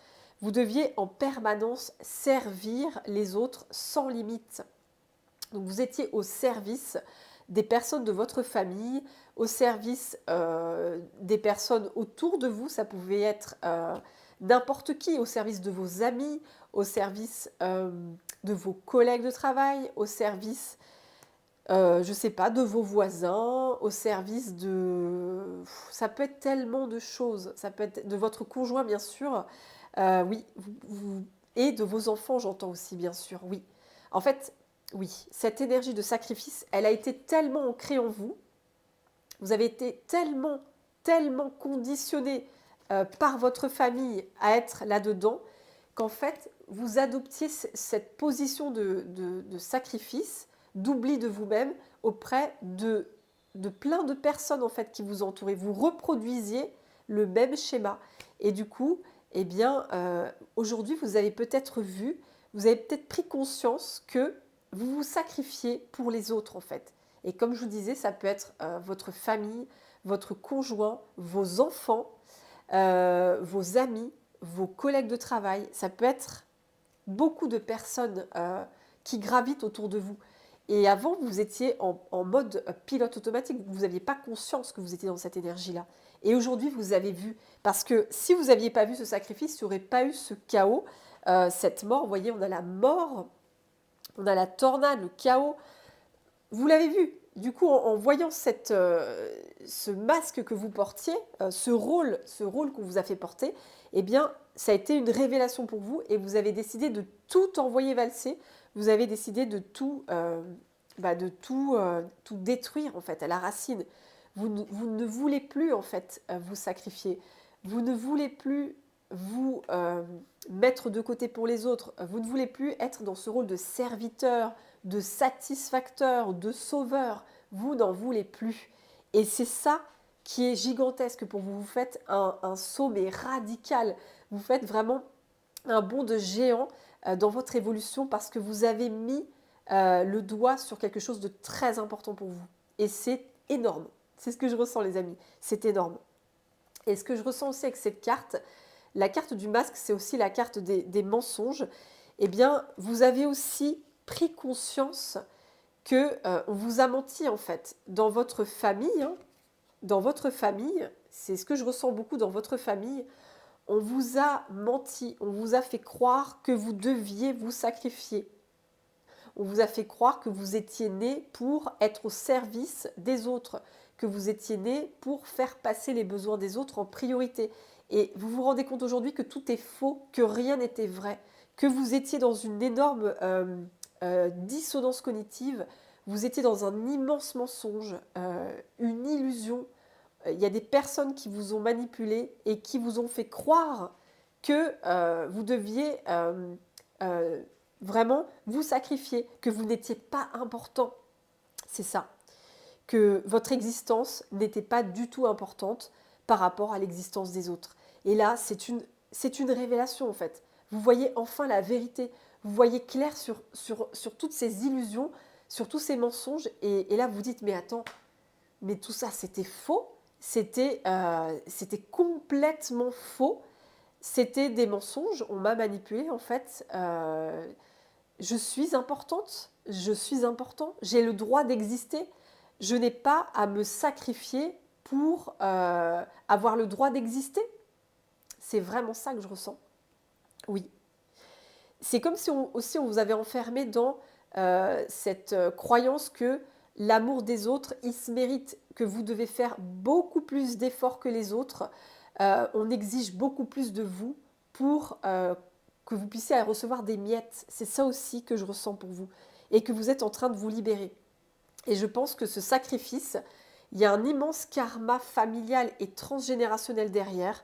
Vous deviez en permanence servir les autres sans limite. Donc vous étiez au service des personnes de votre famille, au service des personnes autour de vous. Ça pouvait être n'importe qui, au service de vos amis, au service de vos collègues de travail, au service je sais pas, de vos voisins, au service de ça peut être tellement de choses. Ça peut être de votre conjoint, bien sûr. Oui, vous et de vos enfants, j'entends aussi, bien sûr, oui. En fait, oui, cette énergie de sacrifice, elle a été tellement ancrée en vous, vous avez été tellement, tellement conditionné, par votre famille à être là-dedans, qu'en fait, vous adoptiez cette position de sacrifice, d'oubli de vous-même auprès de plein de personnes en fait qui vous entouraient. Vous reproduisiez le même schéma. Et du coup, eh bien, aujourd'hui, vous avez peut-être vu, vous avez peut-être pris conscience que vous vous sacrifiez pour les autres en fait. Et comme je vous disais, ça peut être votre famille, votre conjoint, vos enfants, vos amis, vos collègues de travail. Ça peut être beaucoup de personnes qui gravitent autour de vous. Et avant, vous étiez en mode pilote automatique. Vous n'aviez pas conscience que vous étiez dans cette énergie-là. Et aujourd'hui, vous avez vu. Parce que si vous n'aviez pas vu ce sacrifice, il n'y aurait pas eu ce chaos, cette mort. Vous voyez, on a la mort, on a la tornade, le chaos. Vous l'avez vu. Du coup, en voyant ce masque que vous portiez, ce rôle qu'on vous a fait porter, eh bien, ça a été une révélation pour vous et vous avez décidé de tout envoyer valser. Vous avez décidé de tout détruire en fait à la racine. Vous ne voulez plus en fait vous sacrifier. Vous ne voulez plus vous mettre de côté pour les autres. Vous ne voulez plus être dans ce rôle de serviteur, de satisfacteur, de sauveur. Vous n'en voulez plus. Et c'est ça qui est gigantesque pour vous. Vous faites un saut mais radical. Vous faites vraiment un bond de géant dans votre évolution parce que vous avez mis le doigt sur quelque chose de très important pour vous. Et c'est énorme. C'est ce que je ressens, les amis. C'est énorme. Et ce que je ressens aussi avec cette carte, la carte du masque, c'est aussi la carte des mensonges. Eh bien, vous avez aussi pris conscience que on vous a menti en fait dans votre famille. Dans votre famille, c'est ce que je ressens beaucoup dans votre famille. On vous a menti, on vous a fait croire que vous deviez vous sacrifier. On vous a fait croire que vous étiez né pour être au service des autres, que vous étiez né pour faire passer les besoins des autres en priorité. Et vous vous rendez compte aujourd'hui que tout est faux, que rien n'était vrai, que vous étiez dans une énorme dissonance cognitive, vous étiez dans un immense mensonge, une illusion. Il y a des personnes qui vous ont manipulé et qui vous ont fait croire que vous deviez euh, vraiment vous sacrifier, que vous n'étiez pas important. C'est ça. Que votre existence n'était pas du tout importante par rapport à l'existence des autres. Et là, c'est une révélation en fait. Vous voyez enfin la vérité. Vous voyez clair sur toutes ces illusions, sur tous ces mensonges. Et là, vous dites, mais attends, mais tout ça, c'était faux. C'était complètement faux. C'était des mensonges. On m'a manipulé en fait. Je suis importante, je suis important, j'ai le droit d'exister. Je n'ai pas à me sacrifier pour avoir le droit d'exister. C'est vraiment ça que je ressens. Oui. C'est comme si aussi on vous avait enfermé dans cette croyance que l'amour des autres, il se mérite, que vous devez faire beaucoup plus d'efforts que les autres. On exige beaucoup plus de vous pour que vous puissiez recevoir des miettes. C'est ça aussi que je ressens pour vous et que vous êtes en train de vous libérer. Et je pense que ce sacrifice, il y a un immense karma familial et transgénérationnel derrière.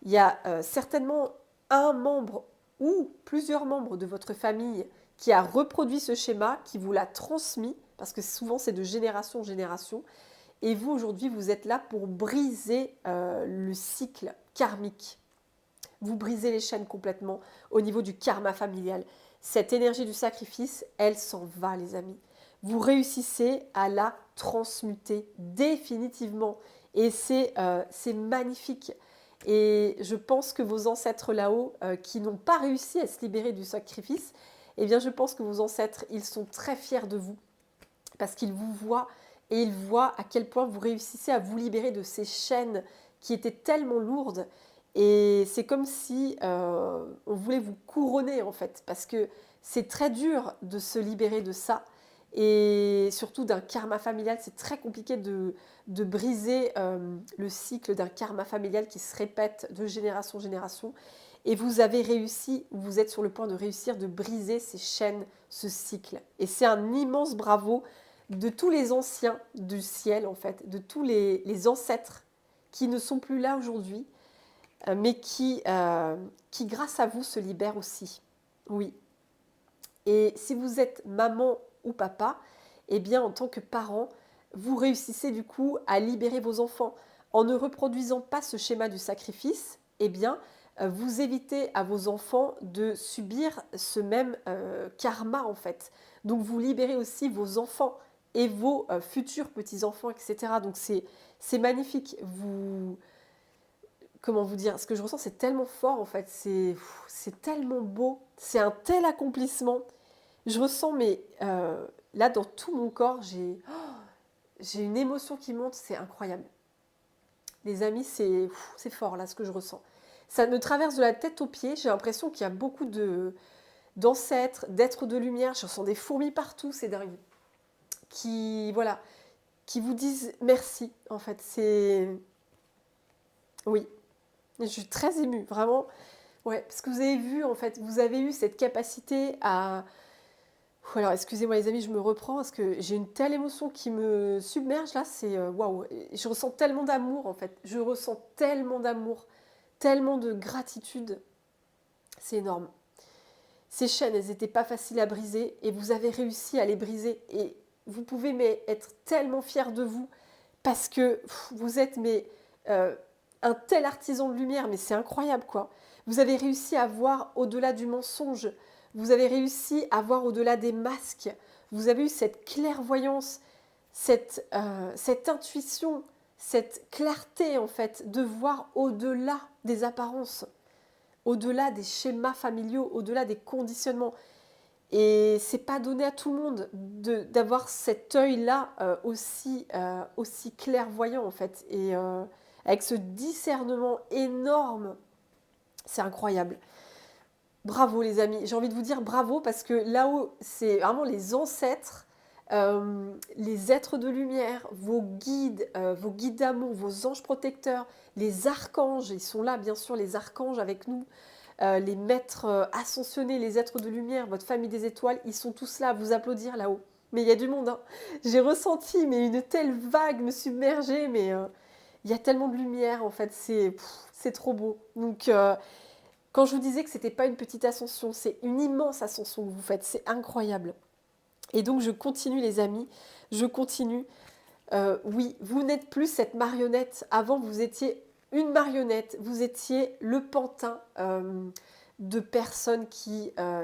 Il y a certainement un membre ou plusieurs membres de votre famille qui a reproduit ce schéma, qui vous l'a transmis, parce que souvent c'est de génération en génération. Et vous, aujourd'hui, vous êtes là pour briser le cycle karmique. Vous brisez les chaînes complètement au niveau du karma familial. Cette énergie du sacrifice, elle s'en va, les amis. Vous réussissez à la transmuter définitivement. Et c'est magnifique. Et je pense que vos ancêtres là-haut, qui n'ont pas réussi à se libérer du sacrifice, eh bien je pense que vos ancêtres, ils sont très fiers de vous. Parce qu'ils vous voient et ils voient à quel point vous réussissez à vous libérer de ces chaînes qui étaient tellement lourdes. Et c'est comme si on voulait vous couronner en fait, parce que c'est très dur de se libérer de ça. et surtout d'un karma familial. C'est très compliqué de briser le cycle d'un karma familial qui se répète de génération en génération. Et vous avez réussi, vous êtes sur le point de réussir, de briser ces chaînes, ce cycle. Et c'est un immense bravo de tous les anciens du ciel, en fait, de tous les ancêtres qui ne sont plus là aujourd'hui, mais qui, grâce à vous, se libèrent aussi. Oui. Et si vous êtes maman ou papa, eh bien, en tant que parent, vous réussissez du coup à libérer vos enfants. En ne reproduisant pas ce schéma du sacrifice, eh bien, vous évitez à vos enfants de subir ce même karma, en fait. Donc, vous libérez aussi vos enfants et vos futurs petits-enfants, etc. Donc, c'est magnifique. Comment vous dire, ce que je ressens, c'est tellement fort, en fait. C'est tellement beau. C'est un tel accomplissement. Je ressens, mais là, dans tout mon corps, j'ai une émotion qui monte, c'est incroyable. Les amis, c'est fort, là, ce que je ressens. Ça me traverse de la tête aux pieds. J'ai l'impression qu'il y a beaucoup d'ancêtres, d'êtres de lumière. Je ressens des fourmis partout, c'est dingue. Voilà, qui vous disent merci, en fait. Oui, je suis très émue, vraiment. Ouais, parce que vous avez vu, en fait, vous avez eu cette capacité à... Alors, excusez-moi les amis, je me reprends parce que j'ai une telle émotion qui me submerge là, c'est waouh. Je ressens tellement d'amour en fait. Je ressens tellement d'amour, tellement de gratitude. C'est énorme. Ces chaînes, elles n'étaient pas faciles à briser et vous avez réussi à les briser. Et vous pouvez mais être tellement fiers de vous parce que vous êtes euh, un tel artisan de lumière, mais c'est incroyable quoi. Vous avez réussi à voir au-delà du mensonge, vous avez réussi à voir au-delà des masques, vous avez eu cette clairvoyance, cette intuition, cette clarté en fait de voir au-delà des apparences, au-delà des schémas familiaux, au-delà des conditionnements. Et c'est pas donné à tout le monde d'avoir cet œil-là aussi clairvoyant en fait. Et avec ce discernement énorme, c'est incroyable. Bravo les amis, j'ai envie de vous dire bravo parce que là-haut, c'est vraiment les ancêtres, les êtres de lumière, vos guides d'amour, vos anges protecteurs, les archanges, ils sont là bien sûr les archanges avec nous, les maîtres ascensionnés, les êtres de lumière, votre famille des étoiles, ils sont tous là à vous applaudir là-haut. Mais il y a du monde, hein. J'ai ressenti mais une telle vague me submerger, mais il y a tellement de lumière en fait, c'est trop beau. Donc quand je vous disais que c'était pas une petite ascension, c'est une immense ascension que vous faites, c'est incroyable. Et donc je continue les amis, je continue. Oui, vous n'êtes plus cette marionnette. Avant, vous étiez une marionnette, vous étiez le pantin de personnes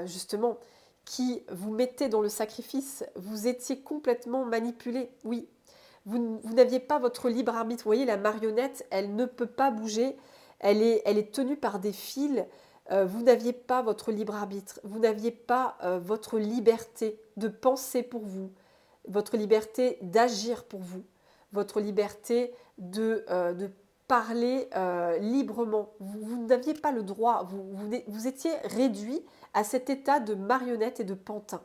justement, qui vous mettaient dans le sacrifice. Vous étiez complètement manipulé. Oui, vous n'aviez pas votre libre arbitre. Vous voyez, la marionnette, elle ne peut pas bouger. Elle est tenue par des fils. Vous n'aviez pas votre libre arbitre. Vous n'aviez pas votre liberté de penser pour vous, votre liberté d'agir pour vous, votre liberté de parler librement. Vous n'aviez pas le droit. Vous étiez réduit à cet état de marionnette et de pantin.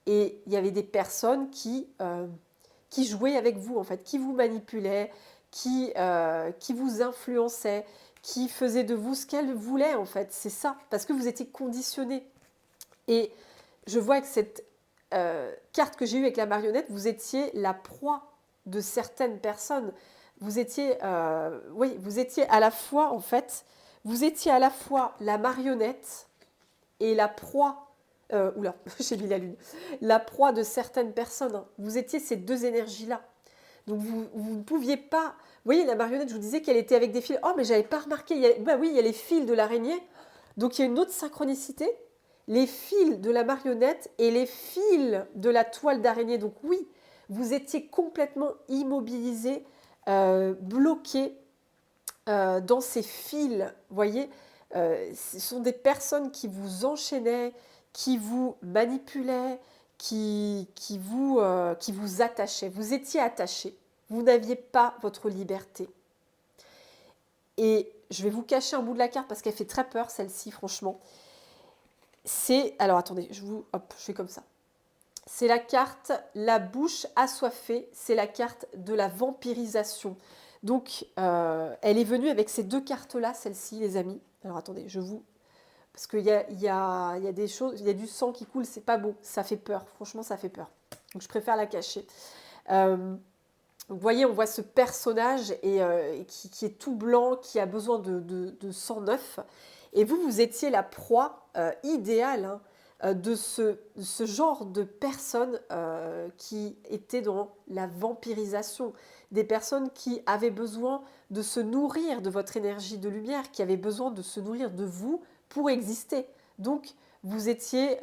Et il y avait des personnes qui jouaient avec vous, en fait, qui vous manipulaient, qui vous influençaient, qui faisaient de vous ce qu'elles voulaient, en fait. C'est ça, parce que vous étiez conditionné. Et je vois que cette carte que j'ai eue avec la marionnette, vous étiez la proie de certaines personnes. Oui, vous étiez à la fois, en fait, vous étiez à la fois la marionnette et la proie. Oula, j'ai mis la lune. La proie de certaines personnes. Hein. Vous étiez ces deux énergies-là. Donc vous ne pouviez pas. Vous voyez, la marionnette, je vous disais qu'elle était avec des fils. Oh, mais j'avais pas remarqué. Bah oui, il y a les fils de l'araignée. Donc il y a une autre synchronicité. Les fils de la marionnette et les fils de la toile d'araignée. Donc oui, vous étiez complètement immobilisé, bloqué dans ces fils. Vous voyez, ce sont des personnes qui vous enchaînaient, qui vous manipulaient, qui vous attachaient. Vous étiez attaché. Vous n'aviez pas votre liberté. Et je vais vous cacher un bout de la carte parce qu'elle fait très peur, celle-ci, franchement. Alors attendez, je fais comme ça. c'est la carte la bouche assoiffée, c'est la carte de la vampirisation. Donc, elle est venue avec ces deux cartes-là, celle-ci, les amis. Alors, attendez, je vous... Parce qu'il y a des choses, il y a du sang qui coule, c'est pas beau, ça fait peur, franchement, ça fait peur. Donc, je préfère la cacher. Euh, vous voyez, on voit ce personnage qui est tout blanc, qui a besoin de sang neuf. Et vous, vous étiez la proie idéale hein, de ce genre de personnes qui étaient dans la vampirisation. Des personnes qui avaient besoin de se nourrir de votre énergie de lumière, qui avaient besoin de se nourrir de vous pour exister. Donc, vous étiez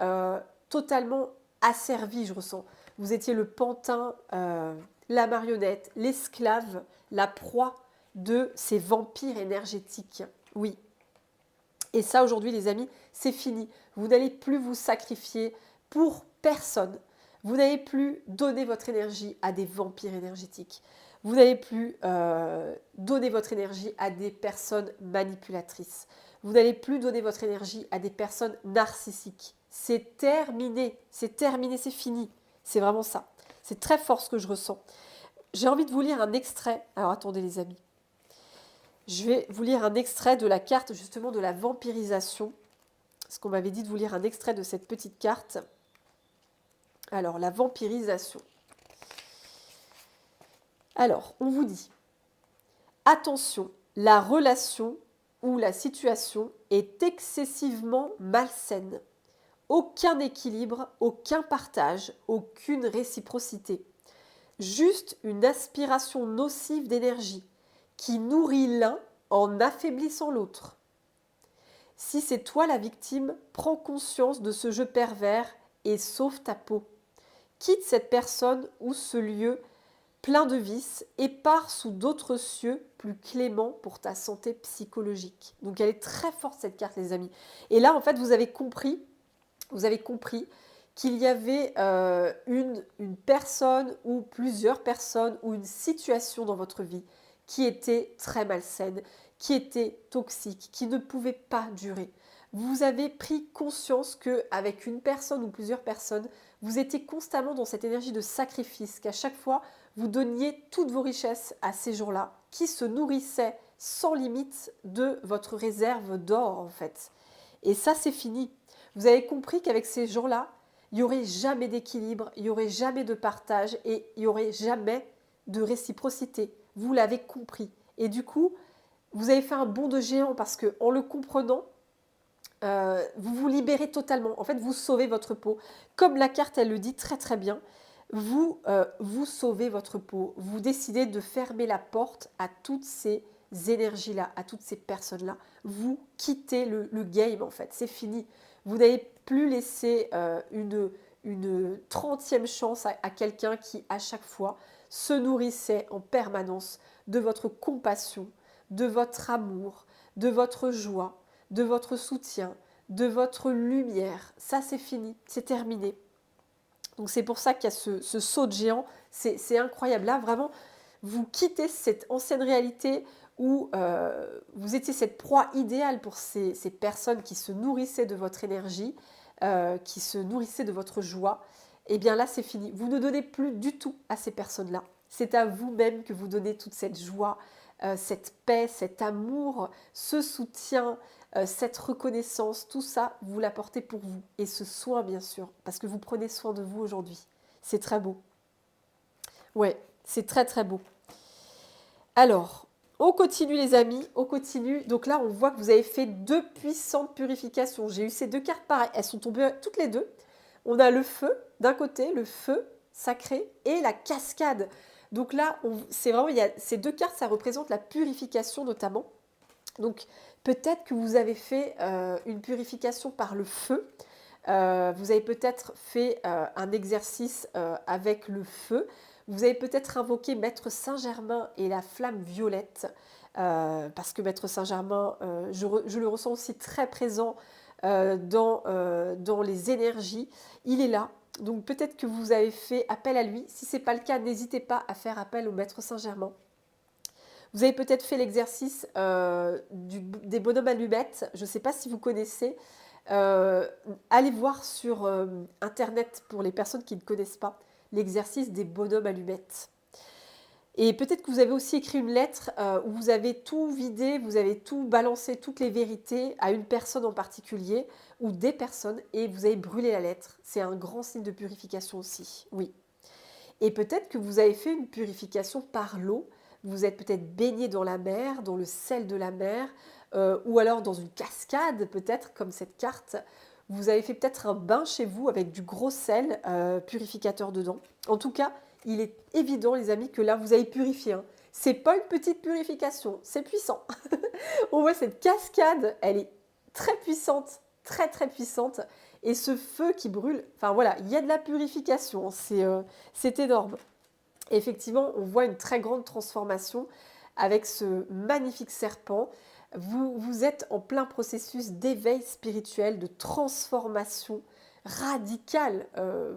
totalement asservi, je ressens. Vous étiez le pantin, la marionnette, l'esclave, la proie de ces vampires énergétiques. Oui. Et ça, aujourd'hui, les amis, c'est fini. Vous n'allez plus vous sacrifier pour personne. Vous n'allez plus donner votre énergie à des vampires énergétiques. Vous n'allez plus donner votre énergie à des personnes manipulatrices. Vous n'allez plus donner votre énergie à des personnes narcissiques. C'est terminé, c'est fini. C'est vraiment ça. C'est très fort ce que je ressens. J'ai envie de vous lire un extrait. Alors attendez les amis. Je vais vous lire un extrait de la carte justement de la vampirisation. Parce qu'on m'avait dit de vous lire un extrait de cette petite carte. Alors, la vampirisation. Alors, on vous dit, attention, la relation ou la situation est excessivement malsaine. Aucun équilibre, aucun partage, aucune réciprocité. Juste une aspiration nocive d'énergie qui nourrit l'un en affaiblissant l'autre. Si c'est toi la victime, prends conscience de ce jeu pervers et sauve ta peau. Quitte cette personne ou ce lieu plein de vices et pars sous d'autres cieux plus cléments pour ta santé psychologique. Donc elle est très forte cette carte les amis. Et là en fait vous avez compris qu'il y avait une personne ou plusieurs personnes ou une situation dans votre vie qui était très malsaine, qui était toxique, qui ne pouvait pas durer. Vous avez pris conscience qu'avec une personne ou plusieurs personnes, vous étiez constamment dans cette énergie de sacrifice, qu'à chaque fois, vous donniez toutes vos richesses à ces gens-là, qui se nourrissaient sans limite de votre réserve d'or, en fait. Et ça, c'est fini. Vous avez compris qu'avec ces gens-là, il n'y aurait jamais d'équilibre, il n'y aurait jamais de partage et il n'y aurait jamais de réciprocité. Vous l'avez compris. Et du coup, vous avez fait un bond de géant parce qu'en le comprenant, vous vous libérez totalement. En fait, vous sauvez votre peau. Comme la carte, elle le dit très très bien, vous sauvez votre peau. Vous décidez de fermer la porte à toutes ces énergies-là, à toutes ces personnes-là. Vous quittez le game, en fait. C'est fini. Vous n'allez plus laisser une 30e chance à quelqu'un qui, à chaque fois, se nourrissait en permanence de votre compassion, de votre amour, de votre joie, de votre soutien, de votre lumière. Ça, c'est fini, c'est terminé. Donc c'est pour ça qu'il y a ce saut de géant, c'est incroyable. Là, vraiment, vous quittez cette ancienne réalité où vous étiez cette proie idéale pour ces personnes qui se nourrissaient de votre énergie, qui se nourrissaient de votre joie. Et bien là, c'est fini. Vous ne donnez plus du tout à ces personnes-là. C'est à vous-même que vous donnez toute cette joie, cette paix, cet amour, ce soutien, cette reconnaissance, tout ça, vous l'apportez pour vous. Et ce soin, bien sûr, parce que vous prenez soin de vous aujourd'hui. C'est très beau. Ouais, c'est très très beau. Alors, on continue les amis, on continue. Donc là, on voit que vous avez fait 2 puissantes purifications. J'ai eu ces 2 cartes pareilles, elles sont tombées toutes les 2. On a le feu, d'un côté, le feu sacré et la cascade. Donc là, c'est vraiment, ces 2 cartes, ça représente la purification notamment. Donc peut-être que vous avez fait une purification par le feu. Vous avez peut-être fait un exercice avec le feu. Vous avez peut-être invoqué Maître Saint-Germain et la flamme violette. Parce que Maître Saint-Germain, je le ressens aussi très présent dans les énergies. Il est là. Donc peut-être que vous avez fait appel à lui. Si ce n'est pas le cas, n'hésitez pas à faire appel au Maître Saint-Germain. Vous avez peut-être fait l'exercice des bonhommes allumettes. Je ne sais pas si vous connaissez. Euh, Allez voir sur Internet, pour les personnes qui ne connaissent pas, l'exercice des bonhommes allumettes. Et peut-être que vous avez aussi écrit une lettre où vous avez tout vidé, vous avez tout balancé, toutes les vérités à une personne en particulier ou des personnes et vous avez brûlé la lettre. C'est un grand signe de purification aussi, oui. Et peut-être que vous avez fait une purification par l'eau. Vous êtes peut-être baigné dans la mer, dans le sel de la mer, ou alors dans une cascade, peut-être, comme cette carte. Vous avez fait peut-être un bain chez vous avec du gros sel purificateur dedans. En tout cas, il est évident, les amis, que là, vous avez purifié. Hein. C'est pas une petite purification, c'est puissant. On voit cette cascade, elle est très puissante, très très puissante. Et ce feu qui brûle, enfin voilà, il y a de la purification, c'est énorme. Et effectivement, on voit une très grande transformation avec ce magnifique serpent. Vous êtes en plein processus d'éveil spirituel, de transformation radicale.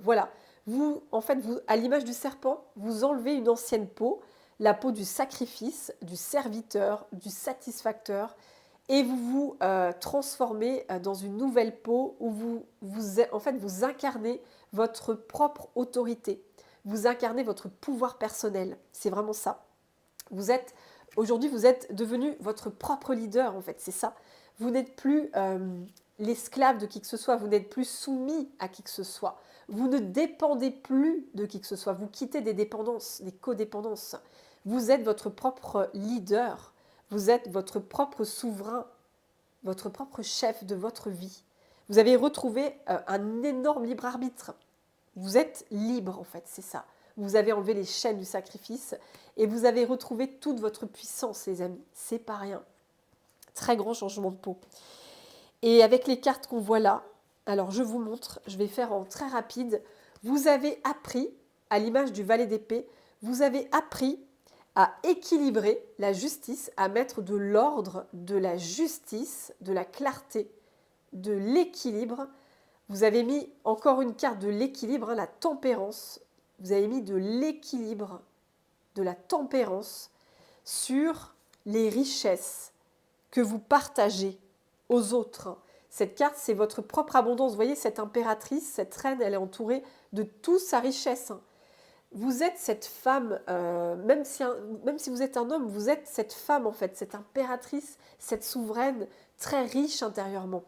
Voilà. Vous, en fait, vous, à l'image du serpent, vous enlevez une ancienne peau, la peau du sacrifice, du serviteur, du satisfacteur, et vous vous transformez dans une nouvelle peau où en fait, vous incarnez votre propre autorité. Vous incarnez votre pouvoir personnel. C'est vraiment ça. Aujourd'hui, vous êtes devenu votre propre leader, en fait, c'est ça. Vous n'êtes plus l'esclave de qui que ce soit, vous n'êtes plus soumis à qui que ce soit. Vous ne dépendez plus de qui que ce soit. Vous quittez des dépendances, des codépendances. Vous êtes votre propre leader. Vous êtes votre propre souverain, votre propre chef de votre vie. Vous avez retrouvé un énorme libre arbitre. Vous êtes libre en fait, c'est ça. Vous avez enlevé les chaînes du sacrifice et vous avez retrouvé toute votre puissance, les amis. C'est pas rien. Très grand changement de peau. Et avec les cartes qu'on voit là, alors je vous montre, je vais faire en très rapide. Vous avez appris, à l'image du valet d'épée, vous avez appris à équilibrer la justice, à mettre de l'ordre, de la justice, de la clarté, de l'équilibre. Vous avez mis encore une carte de l'équilibre, hein, la tempérance. Vous avez mis de l'équilibre, de la tempérance sur les richesses que vous partagez aux autres. Cette carte, c'est votre propre abondance. Vous voyez, cette impératrice, cette reine, elle est entourée de toute sa richesse. Vous êtes cette femme, même si vous êtes un homme, vous êtes cette femme en fait, cette impératrice, cette souveraine, très riche intérieurement.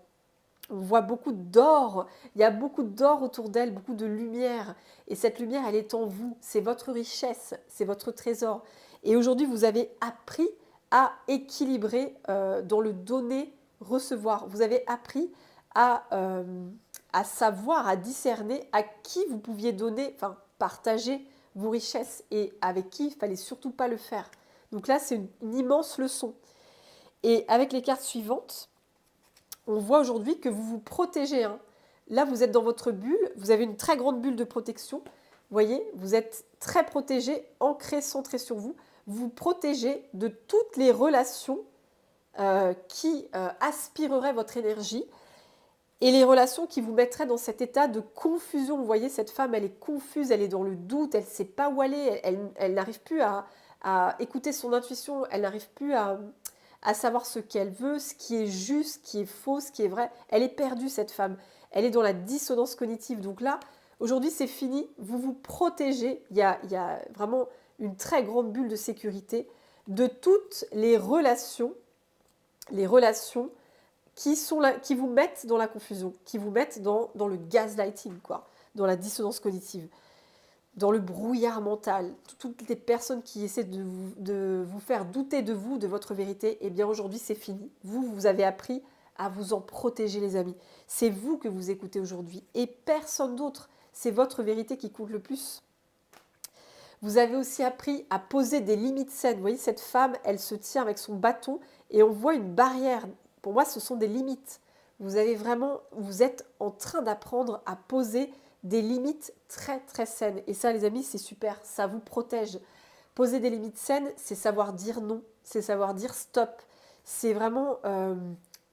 On voit beaucoup d'or, il y a beaucoup d'or autour d'elle, beaucoup de lumière. Et cette lumière, elle est en vous, c'est votre richesse, c'est votre trésor. Et aujourd'hui, vous avez appris à équilibrer dans le donner-recevoir. Vous avez appris à savoir, à discerner à qui vous pouviez donner, enfin partager vos richesses et avec qui il ne fallait surtout pas le faire. Donc là, c'est une immense leçon. Et avec les cartes suivantes, on voit aujourd'hui que vous vous protégez. Hein. Là, vous êtes dans votre bulle, vous avez une très grande bulle de protection. Vous voyez, vous êtes très protégé, ancré, centré sur vous. Vous vous protégez de toutes les relations qui aspireraient votre énergie et les relations qui vous mettraient dans cet état de confusion. Vous voyez, cette femme, elle est confuse, elle est dans le doute, elle ne sait pas où aller, elle n'arrive plus à écouter son intuition, elle n'arrive plus à savoir ce qu'elle veut, ce qui est juste, ce qui est faux, ce qui est vrai. Elle est perdue, cette femme. Elle est dans la dissonance cognitive. Donc là, aujourd'hui, c'est fini. Vous vous protégez. Il y a vraiment une très grande bulle de sécurité de toutes les relations qui vous mettent dans la confusion, qui vous mettent dans le gaslighting, quoi, dans la dissonance cognitive, dans le brouillard mental, toutes les personnes qui essaient de vous faire douter de vous, de votre vérité, eh bien aujourd'hui c'est fini. Vous avez appris à vous en protéger, les amis. C'est vous que vous écoutez aujourd'hui et personne d'autre. C'est votre vérité qui compte le plus. Vous avez aussi appris à poser des limites saines. Vous voyez, cette femme, elle se tient avec son bâton et on voit une barrière. Pour moi, ce sont des limites. Vous êtes en train d'apprendre à poser des limites très très saines. Et ça, les amis, c'est super. Ça vous protège. Poser des limites saines, c'est savoir dire non. C'est savoir dire stop. C'est vraiment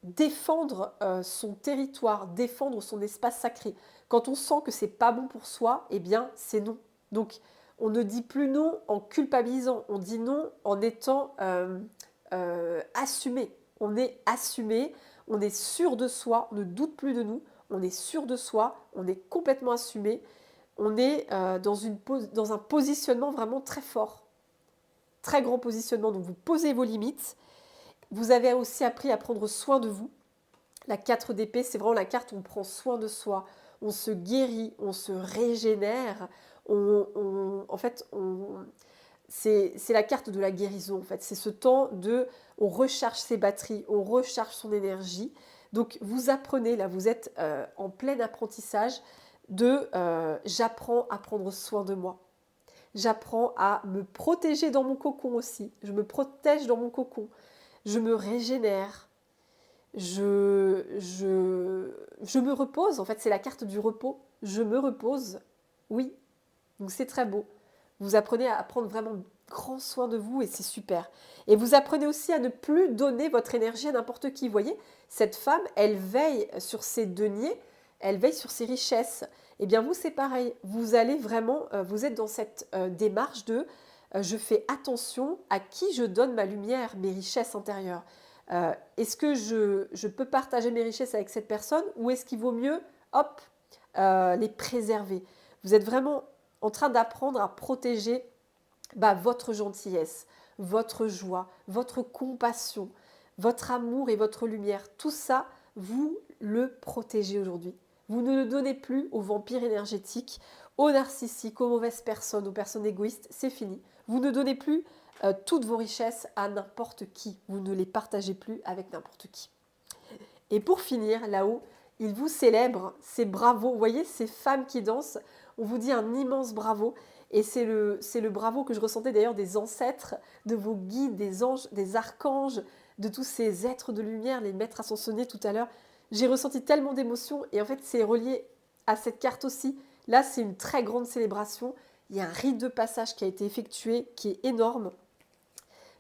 défendre son territoire, défendre son espace sacré. Quand on sent que c'est pas bon pour soi, eh bien, c'est non. Donc, on ne dit plus non en culpabilisant. On dit non en étant assumé. On est assumé, on est sûr de soi, on ne doute plus de nous, on est sûr de soi, on est complètement assumé, on est dans un positionnement vraiment très fort, très grand positionnement. Donc vous posez vos limites. Vous avez aussi appris à prendre soin de vous. La 4 d'épée, c'est vraiment la carte où on prend soin de soi, on se guérit, on se régénère. En fait, c'est la carte de la guérison. En fait, c'est ce temps de, on recharge ses batteries, on recharge son énergie. Donc, vous apprenez, là, vous êtes en plein apprentissage de j'apprends à prendre soin de moi. J'apprends à me protéger dans mon cocon aussi. Je me protège dans mon cocon. Je me régénère. Je me repose. En fait, c'est la carte du repos. Je me repose. Oui. Donc, c'est très beau. Vous apprenez à prendre vraiment grand soin de vous et c'est super. Et vous apprenez aussi à ne plus donner votre énergie à n'importe qui. Vous voyez, cette femme, elle veille sur ses deniers, elle veille sur ses richesses. Eh bien, vous, c'est pareil. Vous allez vraiment, vous êtes dans cette démarche de je fais attention à qui je donne ma lumière, mes richesses intérieures. Est-ce que je peux partager mes richesses avec cette personne ou est-ce qu'il vaut mieux, hop, les préserver? Vous êtes vraiment en train d'apprendre à protéger votre gentillesse, votre joie, votre compassion, votre amour et votre lumière. Tout ça, vous le protégez aujourd'hui. Vous ne le donnez plus aux vampires énergétiques, aux narcissiques, aux mauvaises personnes, aux personnes égoïstes. C'est fini. Vous ne donnez plus toutes vos richesses à n'importe qui. Vous ne les partagez plus avec n'importe qui. Et pour finir, là-haut, il vous célèbre, c'est bravo. Vous voyez, ces femmes qui dansent, on vous dit un immense bravo. Et c'est le bravo que je ressentais d'ailleurs des ancêtres, de vos guides, des anges, des archanges, de tous ces êtres de lumière, les maîtres ascensionnés tout à l'heure. J'ai ressenti tellement d'émotions et en fait c'est relié à cette carte aussi. Là c'est une très grande célébration. Il y a un rite de passage qui a été effectué qui est énorme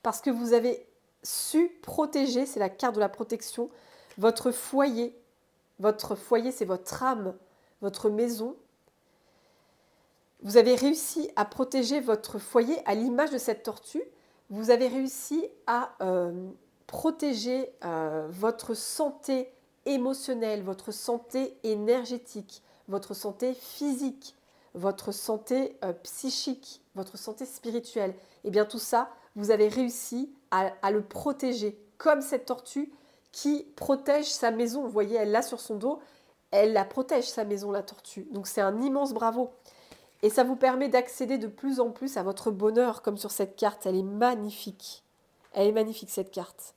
parce que vous avez su protéger, c'est la carte de la protection, votre foyer. Votre foyer c'est votre âme, votre maison. Vous avez réussi à protéger votre foyer à l'image de cette tortue. Vous avez réussi à protéger votre santé émotionnelle, votre santé énergétique, votre santé physique, votre santé psychique, votre santé spirituelle. Et bien tout ça, vous avez réussi à le protéger comme cette tortue qui protège sa maison. Vous voyez, elle l'a sur son dos, elle la protège sa maison, la tortue. Donc c'est un immense bravo. Et ça vous permet d'accéder de plus en plus à votre bonheur, comme sur cette carte. Elle est magnifique. Elle est magnifique, cette carte.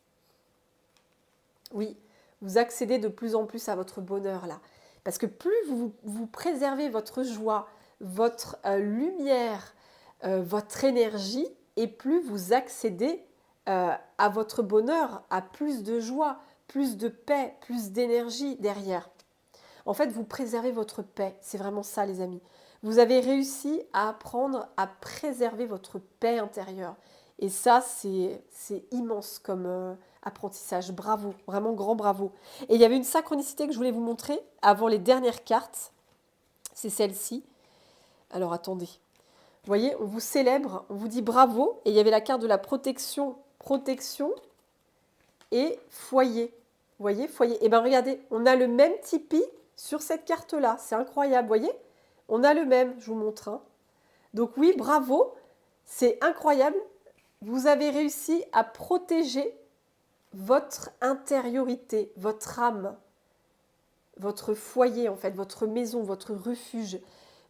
Oui, vous accédez de plus en plus à votre bonheur, là. Parce que plus vous préservez votre joie, votre lumière, votre énergie, et plus vous accédez à votre bonheur, à plus de joie, plus de paix, plus d'énergie derrière. En fait, vous préservez votre paix. C'est vraiment ça, les amis. Vous avez réussi à apprendre à préserver votre paix intérieure. Et ça, c'est immense comme apprentissage. Bravo, vraiment grand bravo. Et il y avait une synchronicité que je voulais vous montrer avant les dernières cartes. C'est celle-ci. Alors, attendez. Vous voyez, on vous célèbre, on vous dit bravo. Et il y avait la carte de la protection et foyer. Vous voyez, foyer. Et bien, regardez, on a le même tipi sur cette carte-là. C'est incroyable, vous voyez ? On a le même, je vous montre. Hein. Donc oui, bravo, c'est incroyable. Vous avez réussi à protéger votre intériorité, votre âme, votre foyer en fait, votre maison, votre refuge.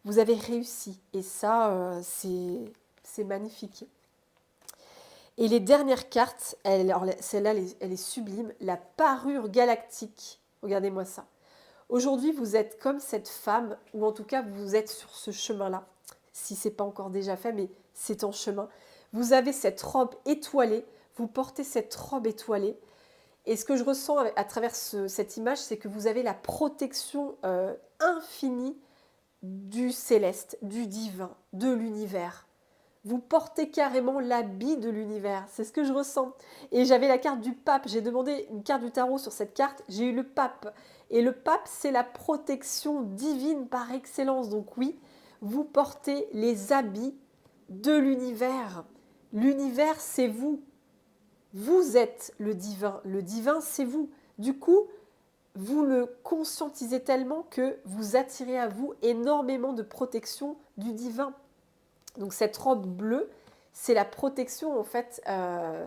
Vous avez réussi et ça, c'est magnifique. Et les dernières cartes, celle-là, elle est sublime, la parure galactique. Regardez-moi ça. Aujourd'hui, vous êtes comme cette femme, ou en tout cas, vous êtes sur ce chemin-là. Si ce n'est pas encore déjà fait, mais c'est en chemin. Vous avez cette robe étoilée, vous portez cette robe étoilée. Et ce que je ressens à travers cette image, c'est que vous avez la protection infinie du céleste, du divin, de l'univers. Vous portez carrément l'habit de l'univers. C'est ce que je ressens. Et j'avais la carte du pape. J'ai demandé une carte du tarot sur cette carte. J'ai eu le pape. Et le pape, c'est la protection divine par excellence. Donc oui, vous portez les habits de l'univers. L'univers, c'est vous. Vous êtes le divin. Le divin, c'est vous. Du coup, vous le conscientisez tellement que vous attirez à vous énormément de protection du divin. Donc cette robe bleue, c'est la protection en fait euh,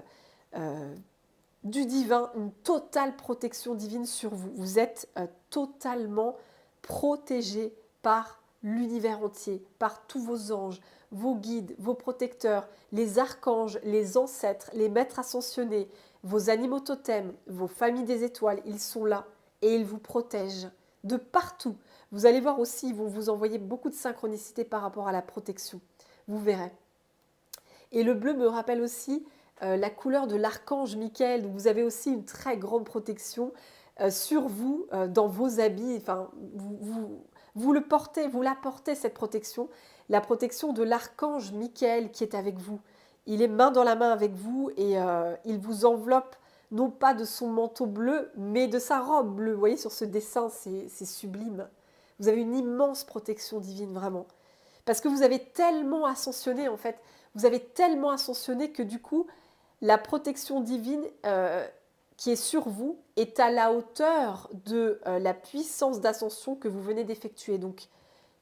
du divin, une totale protection divine sur vous. Vous êtes totalement protégé par l'univers entier, par tous vos anges, vos guides, vos protecteurs, les archanges, les ancêtres, les maîtres ascensionnés, vos animaux totems, vos familles des étoiles, ils sont là et ils vous protègent de partout. Vous allez voir aussi, ils vont vous envoyer beaucoup de synchronicité par rapport à la protection. Vous verrez. Et le bleu me rappelle aussi la couleur de l'archange Michael. Donc vous avez aussi une très grande protection sur vous, dans vos habits. Enfin, vous le portez, vous la portez cette protection. La protection de l'archange Michael qui est avec vous. Il est main dans la main avec vous et il vous enveloppe non pas de son manteau bleu, mais de sa robe bleue. Vous voyez sur ce dessin, c'est sublime. Vous avez une immense protection divine, vraiment. Parce que vous avez tellement ascensionné, en fait. Vous avez tellement ascensionné que du coup, la protection divine qui est sur vous est à la hauteur de la puissance d'ascension que vous venez d'effectuer. Donc,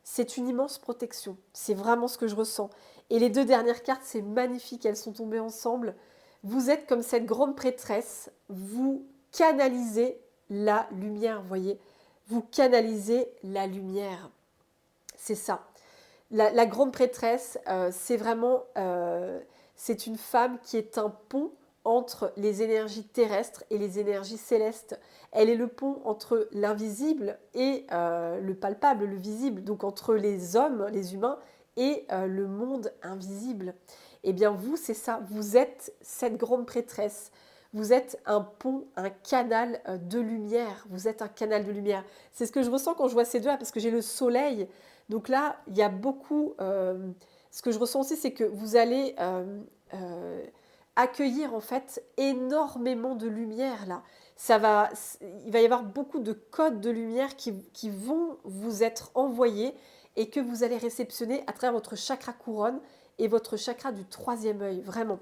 c'est une immense protection. C'est vraiment ce que je ressens. Et les deux dernières cartes, c'est magnifique. Elles sont tombées ensemble. Vous êtes comme cette grande prêtresse. Vous canalisez la lumière, vous voyez. Vous canalisez la lumière. C'est ça. La grande prêtresse, c'est vraiment, c'est une femme qui est un pont entre les énergies terrestres et les énergies célestes. Elle est le pont entre l'invisible et le palpable, le visible, donc entre les hommes, les humains, et le monde invisible. Eh bien, vous, c'est ça, vous êtes cette grande prêtresse. Vous êtes un pont, un canal de lumière. Vous êtes un canal de lumière. C'est ce que je ressens quand je vois ces deux-là, parce que j'ai le soleil. Donc là, il y a beaucoup... ce que je ressens aussi, c'est que vous allez accueillir en fait énormément de lumière là. Il va y avoir beaucoup de codes de lumière qui vont vous être envoyés et que vous allez réceptionner à travers votre chakra couronne et votre chakra du troisième œil. Vraiment,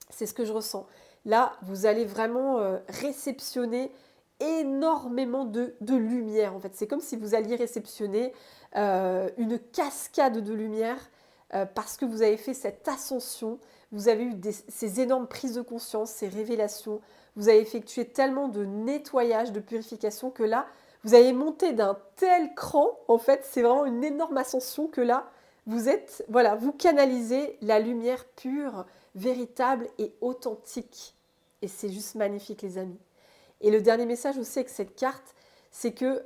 c'est ce que je ressens. Là, vous allez vraiment réceptionner énormément de lumière. En fait, c'est comme si vous alliez réceptionner une cascade de lumière parce que vous avez fait cette ascension, vous avez eu ces énormes prises de conscience, ces révélations, vous avez effectué tellement de nettoyage, de purification que là, vous avez monté d'un tel cran, en fait, c'est vraiment une énorme ascension que là, vous êtes, voilà, vous canalisez la lumière pure, véritable et authentique. Et c'est juste magnifique, les amis. Et le dernier message aussi avec cette carte, c'est que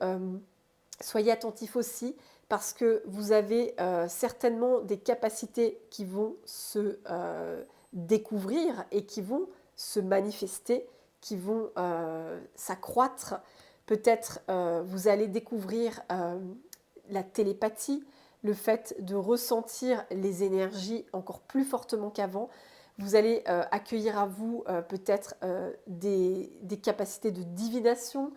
soyez attentifs aussi parce que vous avez certainement des capacités qui vont se découvrir et qui vont se manifester, qui vont s'accroître. Peut-être vous allez découvrir la télépathie, le fait de ressentir les énergies encore plus fortement qu'avant. Vous allez accueillir à vous peut-être des capacités de divination,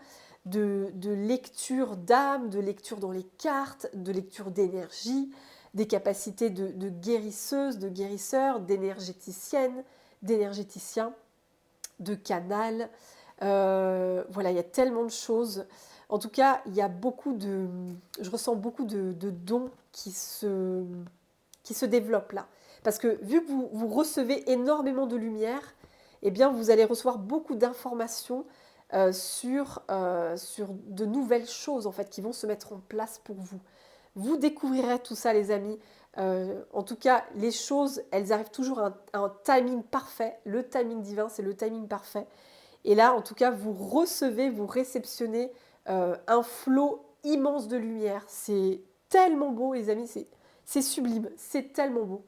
de lecture d'âme, de lecture dans les cartes, de lecture d'énergie, des capacités de guérisseuse, de guérisseur, d'énergéticienne, d'énergéticien, de canal. Voilà, il y a tellement de choses. En tout cas, il y a je ressens beaucoup de dons qui se développent là. Parce que vu que vous recevez énormément de lumière, eh bien, vous allez recevoir beaucoup d'informations sur de nouvelles choses en fait qui vont se mettre en place pour vous. Vous découvrirez tout ça, les amis. En tout cas, les choses, elles arrivent toujours à un timing parfait. Le timing divin, c'est le timing parfait. Et là, en tout cas, vous recevez, vous réceptionnez un flot immense de lumière. C'est tellement beau, les amis. C'est sublime. C'est tellement beau.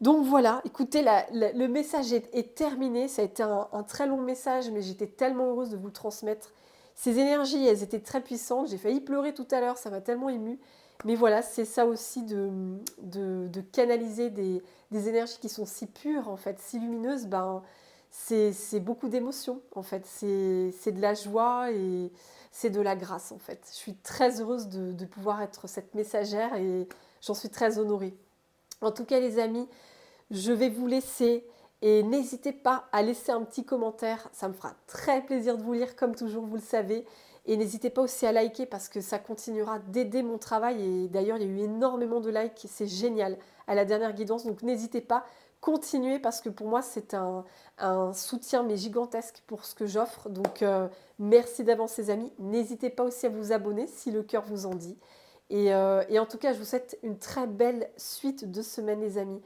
Donc voilà, écoutez, le message est terminé. Ça a été un très long message, mais j'étais tellement heureuse de vous le transmettre. Ces énergies, elles étaient très puissantes. J'ai failli pleurer tout à l'heure, ça m'a tellement émue. Mais voilà, c'est ça aussi de canaliser des énergies qui sont si pures, en fait, si lumineuses. Ben, c'est beaucoup d'émotions, en fait. C'est de la joie et c'est de la grâce, en fait. Je suis très heureuse de pouvoir être cette messagère et j'en suis très honorée. En tout cas, les amis, je vais vous laisser Et n'hésitez pas à laisser un petit commentaire, ça me fera très plaisir de vous lire comme toujours, vous le savez. Et n'hésitez pas aussi à liker parce que ça continuera d'aider mon travail. Et d'ailleurs, il y a eu énormément de likes, c'est génial à la dernière guidance. Donc n'hésitez pas, continuez parce que pour moi, c'est un soutien mais gigantesque pour ce que j'offre. Donc merci d'avance les amis. N'hésitez pas aussi à vous abonner si le cœur vous en dit. Et en tout cas, je vous souhaite une très belle suite de semaine les amis.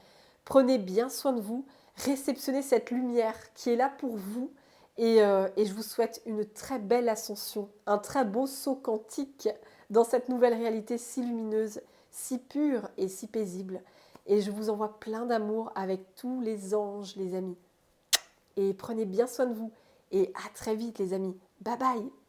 Prenez bien soin de vous, réceptionnez cette lumière qui est là pour vous et je vous souhaite une très belle ascension, un très beau saut quantique dans cette nouvelle réalité si lumineuse, si pure et si paisible. Et je vous envoie plein d'amour avec tous les anges les amis. Et prenez bien soin de vous et à très vite les amis. Bye bye.